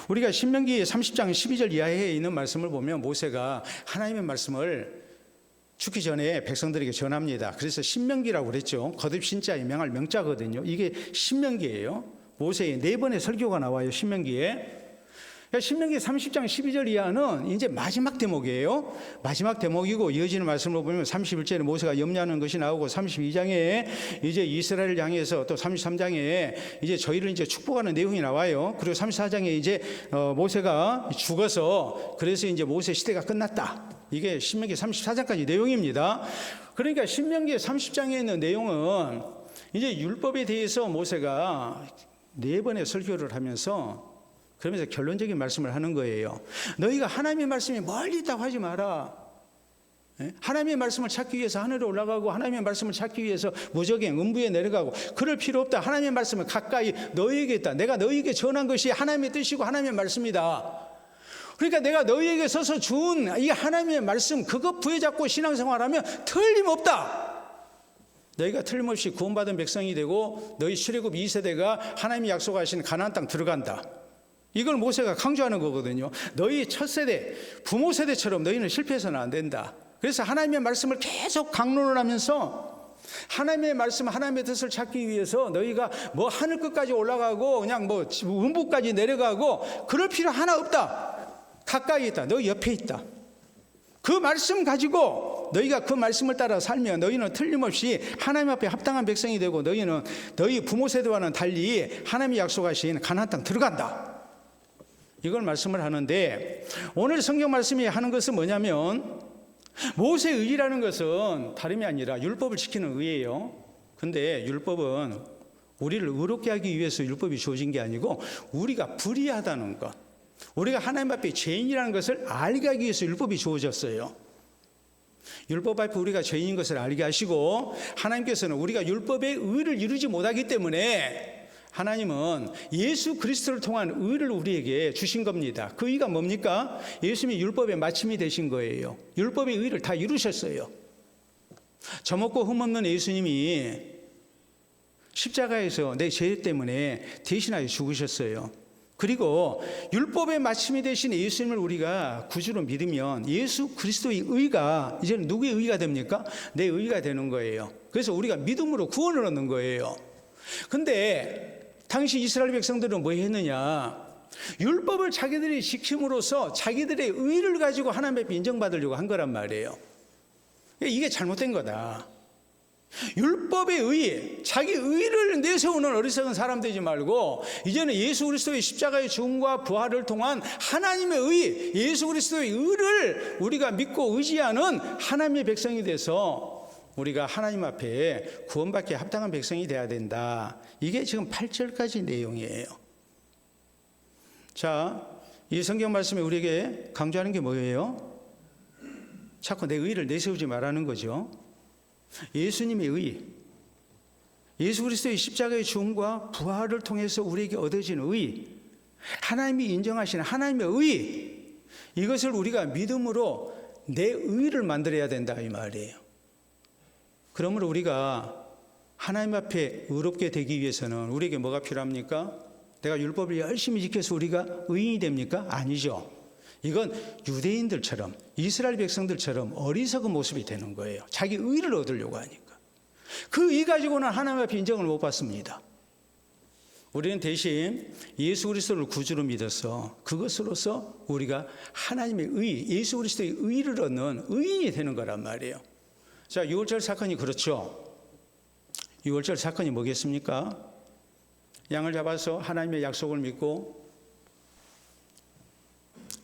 우리가 신명기 30장 12절 이하에 있는 말씀을 보면 모세가 하나님의 말씀을 죽기 전에 백성들에게 전합니다. 그래서 신명기라고 그랬죠. 거듭 신자의 명할 명자거든요. 이게 신명기예요. 모세의 4번의 설교가 나와요, 신명기에. 신명기 30장 12절 이하는 이제 마지막 대목이에요. 마지막 대목이고 이어지는 말씀으로 보면 31절에 모세가 염려하는 것이 나오고 32장에 이제 이스라엘을 향해서 또 33장에 이제 저희를 이제 축복하는 내용이 나와요. 그리고 34장에 이제 모세가 죽어서 그래서 이제 모세 시대가 끝났다. 이게 신명기 34장까지 내용입니다. 그러니까 신명기 30장에 있는 내용은 이제 율법에 대해서 모세가 4번의 설교를 하면서 그러면서 결론적인 말씀을 하는 거예요. 너희가 하나님의 말씀이 멀리 있다고 하지 마라. 하나님의 말씀을 찾기 위해서 하늘에 올라가고 하나님의 말씀을 찾기 위해서 무저갱 음부에 내려가고 그럴 필요 없다. 하나님의 말씀을 가까이 너희에게 있다. 내가 너희에게 전한 것이 하나님의 뜻이고 하나님의 말씀이다. 그러니까 내가 너희에게 서서 준 이 하나님의 말씀 그것 부여잡고 신앙생활하면 틀림없다. 너희가 틀림없이 구원받은 백성이 되고 너희 출애굽 2세대가 하나님이 약속하신 가나안 땅 들어간다. 이걸 모세가 강조하는 거거든요. 너희 첫 세대, 부모 세대처럼 너희는 실패해서는 안 된다. 그래서 하나님의 말씀을 계속 강론을 하면서 하나님의 말씀, 하나님의 뜻을 찾기 위해서 너희가 뭐 하늘 끝까지 올라가고 그냥 뭐 음부까지 내려가고 그럴 필요 하나 없다. 가까이 있다. 너희 옆에 있다. 그 말씀 가지고 너희가 그 말씀을 따라 살면 너희는 틀림없이 하나님 앞에 합당한 백성이 되고 너희는 너희 부모 세대와는 달리 하나님이 약속하신 가나안 땅 들어간다. 이걸 말씀을 하는데 오늘 성경 말씀이 하는 것은 뭐냐면 모세의 의라는 것은 다름이 아니라 율법을 지키는 의예요. 근데 율법은 우리를 의롭게 하기 위해서 율법이 주어진 게 아니고 우리가 불의하다는 것, 우리가 하나님 앞에 죄인이라는 것을 알게 하기 위해서 율법이 주어졌어요. 율법 앞에 우리가 죄인인 것을 알게 하시고 하나님께서는 우리가 율법의 의를 이루지 못하기 때문에 하나님은 예수 그리스도를 통한 의를 우리에게 주신 겁니다. 그 의가 뭡니까? 예수님이 율법의 마침이 되신 거예요. 율법의 의를 다 이루셨어요. 젖먹고 흠없는 예수님이 십자가에서 내 죄 때문에 대신하여 죽으셨어요. 그리고 율법의 마침이 되신 예수님을 우리가 구주로 믿으면 예수 그리스도의 의가 이제는 누구의 의가 됩니까? 내 의가 되는 거예요. 그래서 우리가 믿음으로 구원을 얻는 거예요. 근데 당시 이스라엘 백성들은 뭐 했느냐? 율법을 자기들이 지킴으로써 자기들의 의를 가지고 하나님 앞에 인정받으려고 한 거란 말이에요. 이게 잘못된 거다. 율법의 의, 자기 의를 내세우는 어리석은 사람 되지 말고 이제는 예수 그리스도의 십자가의 죽음과 부활을 통한 하나님의 의, 예수 그리스도의 의를 우리가 믿고 의지하는 하나님의 백성이 돼서 우리가 하나님 앞에 구원받기에 합당한 백성이 돼야 된다. 이게 지금 8절까지 내용이에요. 자, 이 성경 말씀에 우리에게 강조하는 게 뭐예요? 자꾸 내 의를 내세우지 말라는 거죠. 예수님의 의, 예수 그리스도의 십자가의 죽음과 부활을 통해서 우리에게 얻어진 의, 하나님이 인정하시는 하나님의 의, 이것을 우리가 믿음으로 내 의를 만들어야 된다 이 말이에요. 그러므로 우리가 하나님 앞에 의롭게 되기 위해서는 우리에게 뭐가 필요합니까? 내가 율법을 열심히 지켜서 우리가 의인이 됩니까? 아니죠. 이건 유대인들처럼 이스라엘 백성들처럼 어리석은 모습이 되는 거예요. 자기 의를 얻으려고 하니까. 그 의 가지고는 하나님 앞에 인정을 못 받습니다. 우리는 대신 예수 그리스도를 구주로 믿어서 그것으로서 우리가 하나님의 의, 예수 그리스도의 의를 얻는 의인이 되는 거란 말이에요. 자, 6월절 사건이 그렇죠. 6월절 사건이 뭐겠습니까? 양을 잡아서 하나님의 약속을 믿고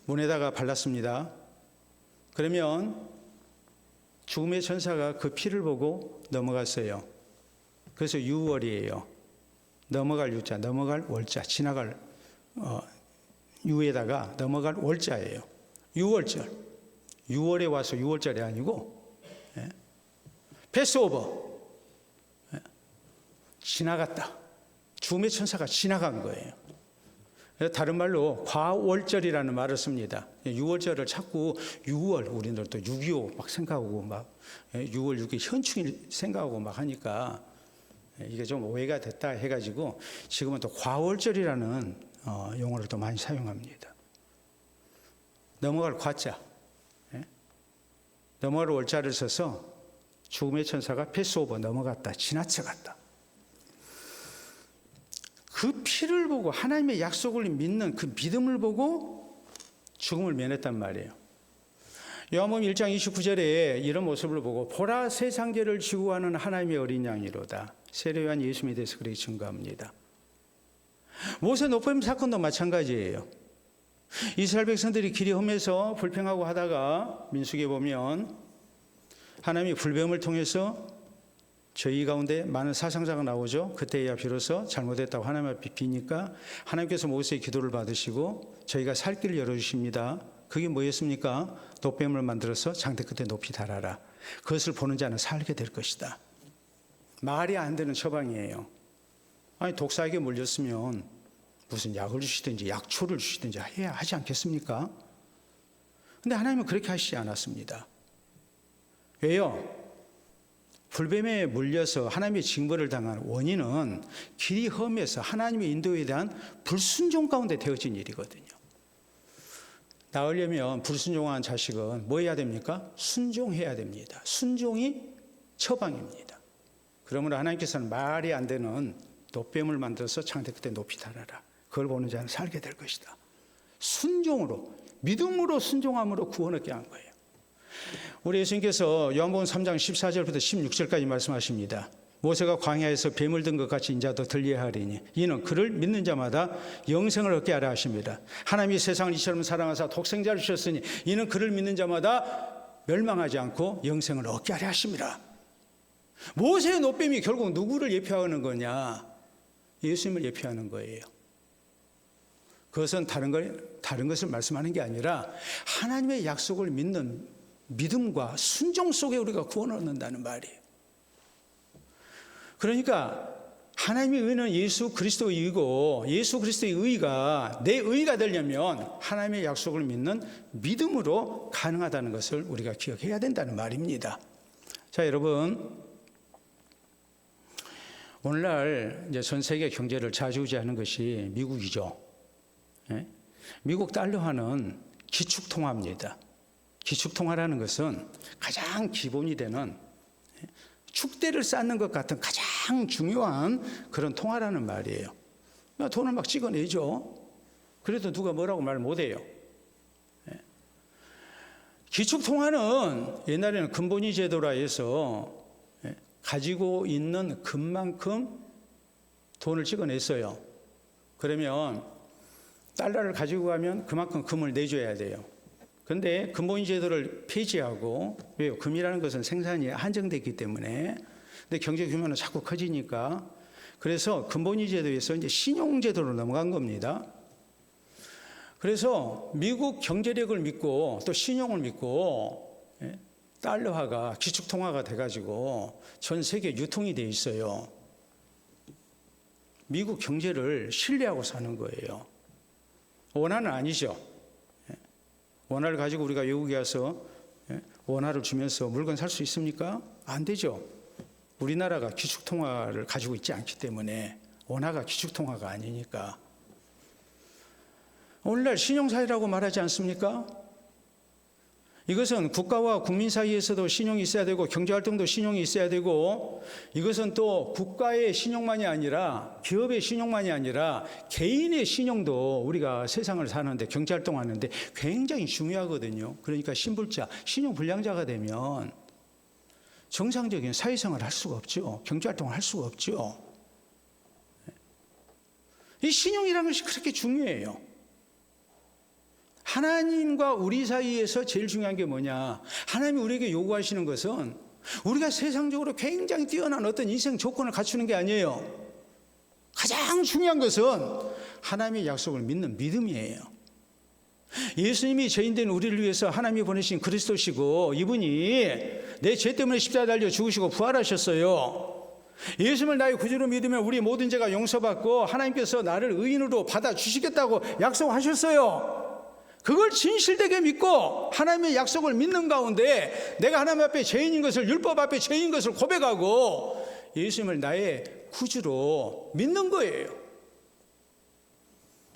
문에다가 발랐습니다. 그러면 죽음의 천사가 그 피를 보고 넘어갔어요. 그래서 6월이에요. 넘어갈 유자, 넘어갈 월자, 지나갈 유에다가 넘어갈 월자예요. 유월절. 6월에 와서 6월절이 아니고 패스오버. 지나갔다. 죽음의 천사가 지나간 거예요. 다른 말로 과월절이라는 말을 씁니다. 6월절을 자꾸 6월, 우리는 또 6.25 막 생각하고 막 6월 6일 현충일 생각하고 막 하니까 이게 좀 오해가 됐다 해가지고 지금은 또 과월절이라는 용어를 또 많이 사용합니다. 넘어갈 과자, 넘어갈 월자를 써서 죽음의 천사가 패스오버 넘어갔다, 지나쳐갔다. 그 피를 보고 하나님의 약속을 믿는 그 믿음을 보고 죽음을 면했단 말이에요. 요한복음 1장 29절에 이런 모습을 보고 보라 세상 죄를 지고 가는 하나님의 어린 양이로다. 세례요한 예수님에 대해서 그렇게 증거합니다. 모세 높임 사건도 마찬가지예요. 이스라엘 백성들이 길이 험해서 불평하고 하다가 민수기에 보면 하나님이 불뱀을 통해서 저희 가운데 많은 사상자가 나오죠. 그때야 비로소 잘못했다고 하나님 앞에 비니까 하나님께서 모세의 기도를 받으시고 저희가 살 길을 열어주십니다. 그게 뭐였습니까? 돛뱀을 만들어서 장대 끝에 높이 달아라. 그것을 보는 자는 살게 될 것이다. 말이 안 되는 처방이에요. 아니 독사에게 물렸으면 무슨 약을 주시든지 약초를 주시든지 해야 하지 않겠습니까? 근데 하나님은 그렇게 하시지 않았습니다. 왜요? 불뱀에 물려서 하나님의 징벌을 당한 원인은 길이 험해서 하나님의 인도에 대한 불순종 가운데 되어진 일이거든요. 낳으려면 불순종한 자식은 뭐 해야 됩니까? 순종해야 됩니다. 순종이 처방입니다. 그러므로 하나님께서는 말이 안 되는 돛뱀을 만들어서 장대 끝에 높이 달아라. 그걸 보는 자는 살게 될 것이다. 순종으로, 믿음으로 순종함으로 구원 얻게 한 거예요. 우리 예수님께서 요한복음 3장 14절부터 16절까지 말씀하십니다. 모세가 광야에서 뱀을 든 것 같이 인자도 들리하리니 이는 그를 믿는 자마다 영생을 얻게 하라 하십니다. 하나님이 세상을 이처럼 사랑하사 독생자를 주셨으니 이는 그를 믿는 자마다 멸망하지 않고 영생을 얻게 하려 하십니다. 모세의 놋뱀이 결국 누구를 예표하는 거냐? 예수님을 예표하는 거예요. 그것은 다른 것을 말씀하는 게 아니라 하나님의 약속을 믿는 믿음과 순종 속에 우리가 구원을 얻는다는 말이에요. 그러니까 하나님의 의는 예수 그리스도의 의고 예수 그리스도의 의가 내 의가 되려면 하나님의 약속을 믿는 믿음으로 가능하다는 것을 우리가 기억해야 된다는 말입니다. 자, 여러분, 오늘날 이제 전 세계 경제를 좌지우지하는 것이 미국이죠. 미국 달러화는 기축통화입니다. 기축통화라는 것은 가장 기본이 되는 축대를 쌓는 것 같은 가장 중요한 그런 통화라는 말이에요. 돈을 막 찍어내죠. 그래도 누가 뭐라고 말 못해요. 기축통화는 옛날에는 금본위 제도라 해서 가지고 있는 금만큼 돈을 찍어냈어요. 그러면 달러를 가지고 가면 그만큼 금을 내줘야 돼요. 그런데 금본위 제도를 폐지하고, 왜요? 금이라는 것은 생산이 한정됐기 때문에. 근데 경제 규모는 자꾸 커지니까. 그래서 금본위 제도에서 이제 신용 제도로 넘어간 겁니다. 그래서 미국 경제력을 믿고 또 신용을 믿고 달러화가 기축통화가 돼가지고 전 세계 유통이 돼 있어요. 미국 경제를 신뢰하고 사는 거예요. 원화는 아니죠. 원화를 가지고 우리가 외국에 가서 원화를 주면서 물건 살 수 있습니까? 안 되죠. 우리나라가 기축통화를 가지고 있지 않기 때문에 원화가 기축통화가 아니니까. 오늘날 신용사회라고 말하지 않습니까? 이것은 국가와 국민 사이에서도 신용이 있어야 되고 경제활동도 신용이 있어야 되고 이것은 또 국가의 신용만이 아니라 기업의 신용만이 아니라 개인의 신용도 우리가 세상을 사는데 경제활동하는데 굉장히 중요하거든요. 그러니까 신불자, 신용불량자가 되면 정상적인 사회생활을 할 수가 없죠. 경제활동을 할 수가 없죠. 이 신용이라는 것이 그렇게 중요해요. 하나님과 우리 사이에서 제일 중요한 게 뭐냐? 하나님이 우리에게 요구하시는 것은 우리가 세상적으로 굉장히 뛰어난 어떤 인생 조건을 갖추는 게 아니에요. 가장 중요한 것은 하나님의 약속을 믿는 믿음이에요. 예수님이 죄인된 우리를 위해서 하나님이 보내신 그리스도시고 이분이 내 죄 때문에 십자가에 달려 죽으시고 부활하셨어요. 예수님을 나의 구주로 믿으면 우리 모든 죄가 용서받고 하나님께서 나를 의인으로 받아주시겠다고 약속하셨어요. 그걸 진실되게 믿고 하나님의 약속을 믿는 가운데 내가 하나님 앞에 죄인인 것을, 율법 앞에 죄인인 것을 고백하고 예수님을 나의 구주로 믿는 거예요.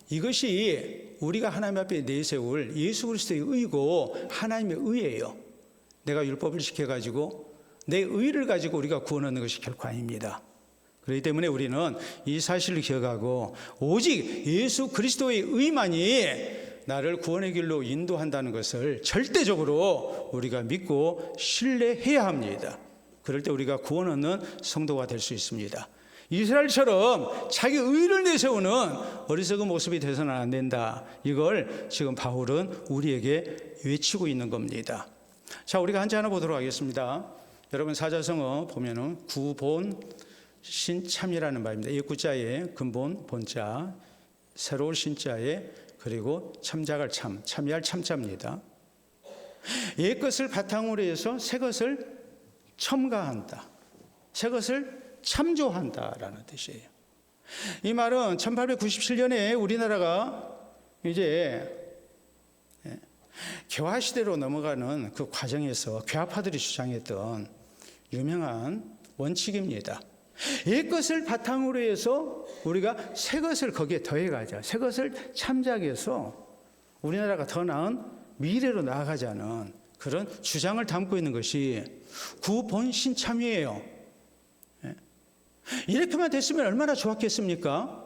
이것이 우리가 하나님 앞에 내세울 예수 그리스도의 의고 하나님의 의예요. 내가 율법을 지켜가지고 내 의를 가지고 우리가 구원 얻는 것이 결코 아닙니다. 그렇기 때문에 우리는 이 사실을 기억하고 오직 예수 그리스도의 의만이 나를 구원의 길로 인도한다는 것을 절대적으로 우리가 믿고 신뢰해야 합니다. 그럴 때 우리가 구원 얻는 성도가 될 수 있습니다. 이스라엘처럼 자기 의를 내세우는 어리석은 모습이 되서는 안 된다. 이걸 지금 바울은 우리에게 외치고 있는 겁니다. 자, 우리가 한자 하나 보도록 하겠습니다. 여러분 사자성어 보면은 구본 신참이라는 말입니다. 이 구자에 근본 본자, 새로운 신자에 그리고 참작할 참, 참여할 참자입니다. 옛 것을 바탕으로 해서 새 것을 첨가한다. 새 것을 참조한다라는 뜻이에요. 이 말은 1897년에 우리나라가 이제 개화 시대로 넘어가는 그 과정에서 개화파들이 주장했던 유명한 원칙입니다. 옛 것을 바탕으로 해서 우리가 새 것을 거기에 더해가자. 새 것을 참작해서 우리나라가 더 나은 미래로 나아가자는 그런 주장을 담고 있는 것이 구본신참이에요. 이렇게만 됐으면 얼마나 좋았겠습니까?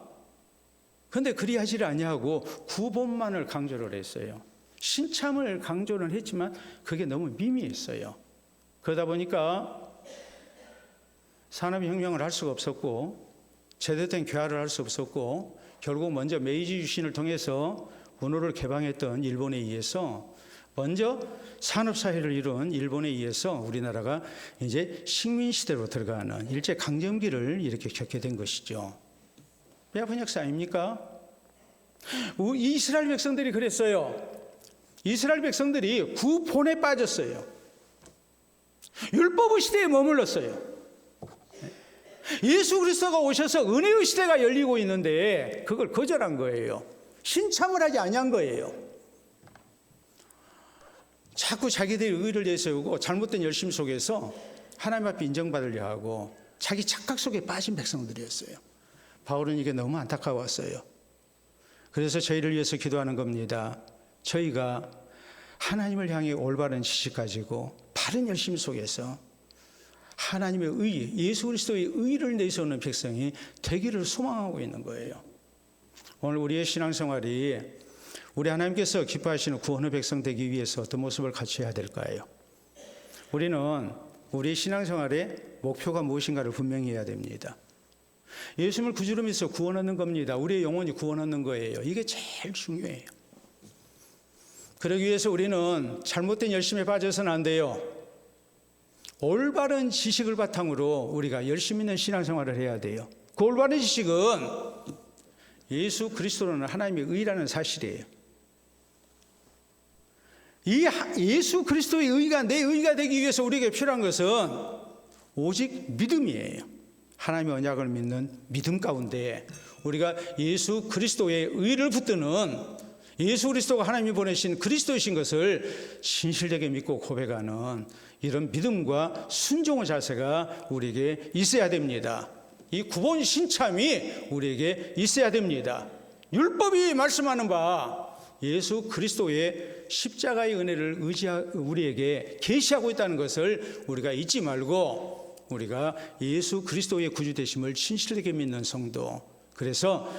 그런데 그리하지를 아니하고 구본만을 강조를 했어요. 신참을 강조를 했지만 그게 너무 미미했어요. 그러다 보니까 산업혁명을 할 수가 없었고 제대로 된 개화를 할 수 없었고 결국 먼저 메이지 유신을 통해서 문호를 개방했던 일본에 의해서 먼저 산업사회를 이룬 일본에 의해서 우리나라가 이제 식민시대로 들어가는 일제강점기를 이렇게 겪게 된 것이죠. 배 아픈 역사 아닙니까? 이스라엘 백성들이 그랬어요. 이스라엘 백성들이 구본에 빠졌어요. 율법의 시대에 머물렀어요. 예수 그리스도가 오셔서 은혜의 시대가 열리고 있는데 그걸 거절한 거예요. 신참을 하지 아니한 거예요. 자꾸 자기들의 의를 내세우고 잘못된 열심 속에서 하나님 앞에 인정받으려 하고 자기 착각 속에 빠진 백성들이었어요. 바울은 이게 너무 안타까웠어요. 그래서 저희를 위해서 기도하는 겁니다. 저희가 하나님을 향해 올바른 지식 가지고 바른 열심 속에서 하나님의 의, 예수 그리스도의 의를 내세우는 백성이 되기를 소망하고 있는 거예요. 오늘 우리의 신앙생활이 우리 하나님께서 기뻐하시는 구원의 백성 되기 위해서 어떤 모습을 갖춰야 될까요? 우리는 우리의 신앙생활의 목표가 무엇인가를 분명히 해야 됩니다. 예수님을 구주로 믿어서 구원 얻는 겁니다. 우리의 영혼이 구원 얻는 거예요. 이게 제일 중요해요. 그러기 위해서 우리는 잘못된 열심에 빠져서는 안 돼요. 올바른 지식을 바탕으로 우리가 열심 있는 신앙생활을 해야 돼요. 그 올바른 지식은 예수 그리스도는 하나님의 의라는 사실이에요. 이 예수 그리스도의 의가 내 의가 되기 위해서 우리에게 필요한 것은 오직 믿음이에요. 하나님의 언약을 믿는 믿음 가운데 우리가 예수 그리스도의 의를 붙드는 예수 그리스도가 하나님이 보내신 그리스도이신 것을 진실되게 믿고 고백하는 이런 믿음과 순종의 자세가 우리에게 있어야 됩니다. 이 구본 신참이 우리에게 있어야 됩니다. 율법이 말씀하는 바 예수 그리스도의 십자가의 은혜를 우리에게 계시하고 있다는 것을 우리가 잊지 말고 우리가 예수 그리스도의 구주 되심을 진실하게 믿는 성도, 그래서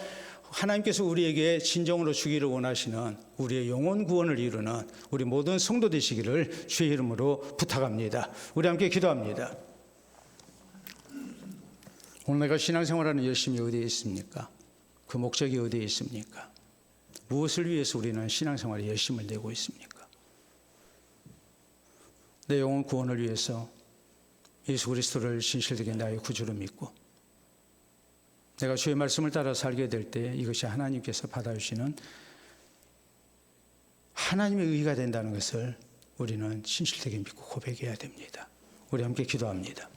하나님께서 우리에게 진정으로 주기를 원하시는 우리의 영혼 구원을 이루는 우리 모든 성도 되시기를 주의 이름으로 부탁합니다. 우리 함께 기도합니다. 오늘 내가 신앙생활하는 열심이 어디에 있습니까? 그 목적이 어디에 있습니까? 무엇을 위해서 우리는 신앙생활에 열심을 내고 있습니까? 내 영혼 구원을 위해서 예수 그리스도를 진실되게 나의 구주로 믿고 내가 주의 말씀을 따라 살게 될 때 이것이 하나님께서 받아주시는 하나님의 의가 된다는 것을 우리는 진실되게 믿고 고백해야 됩니다. 우리 함께 기도합니다.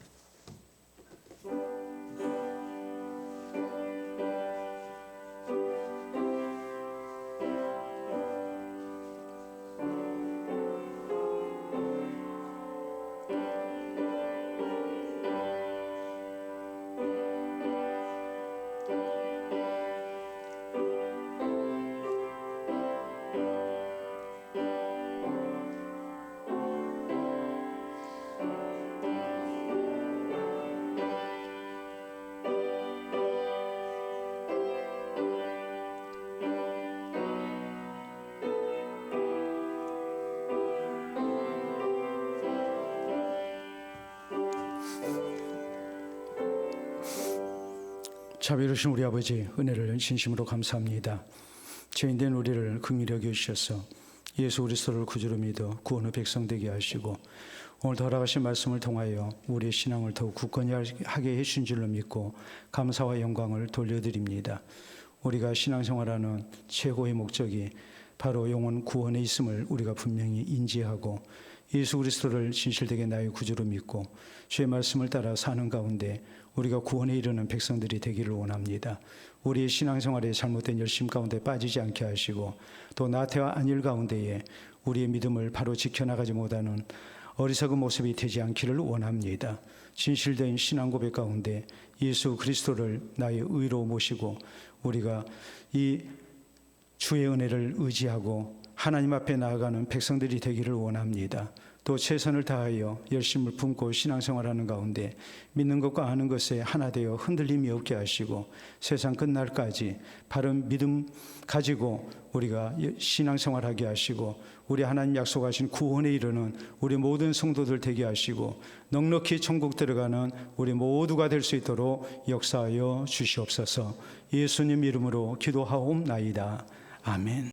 자비로우신 우리 아버지, 은혜를 진심으로 감사합니다. 죄인된 우리를 긍휼히 여겨주셔서 예수 그리스도를 구주로 믿어 구원의 백성 되게 하시고 오늘 돌아가신 말씀을 통하여 우리의 신앙을 더욱 굳건히 하게 해주신 줄로 믿고 감사와 영광을 돌려드립니다. 우리가 신앙생활하는 최고의 목적이 바로 영혼 구원에 있음을 우리가 분명히 인지하고 예수 그리스도를 진실되게 나의 구주로 믿고 주의 말씀을 따라 사는 가운데 우리가 구원에 이르는 백성들이 되기를 원합니다. 우리의 신앙생활에 잘못된 열심 가운데 빠지지 않게 하시고 또 나태와 안일 가운데에 우리의 믿음을 바로 지켜나가지 못하는 어리석은 모습이 되지 않기를 원합니다. 진실된 신앙 고백 가운데 예수 그리스도를 나의 의로 모시고 우리가 이 주의 은혜를 의지하고 하나님 앞에 나아가는 백성들이 되기를 원합니다. 또 최선을 다하여 열심을 품고 신앙생활하는 가운데 믿는 것과 아는 것에 하나 되어 흔들림이 없게 하시고 세상 끝날까지 바른 믿음 가지고 우리가 신앙생활하게 하시고 우리 하나님 약속하신 구원에 이르는 우리 모든 성도들 되게 하시고 넉넉히 천국 들어가는 우리 모두가 될 수 있도록 역사하여 주시옵소서. 예수님 이름으로 기도하옵나이다. 아멘.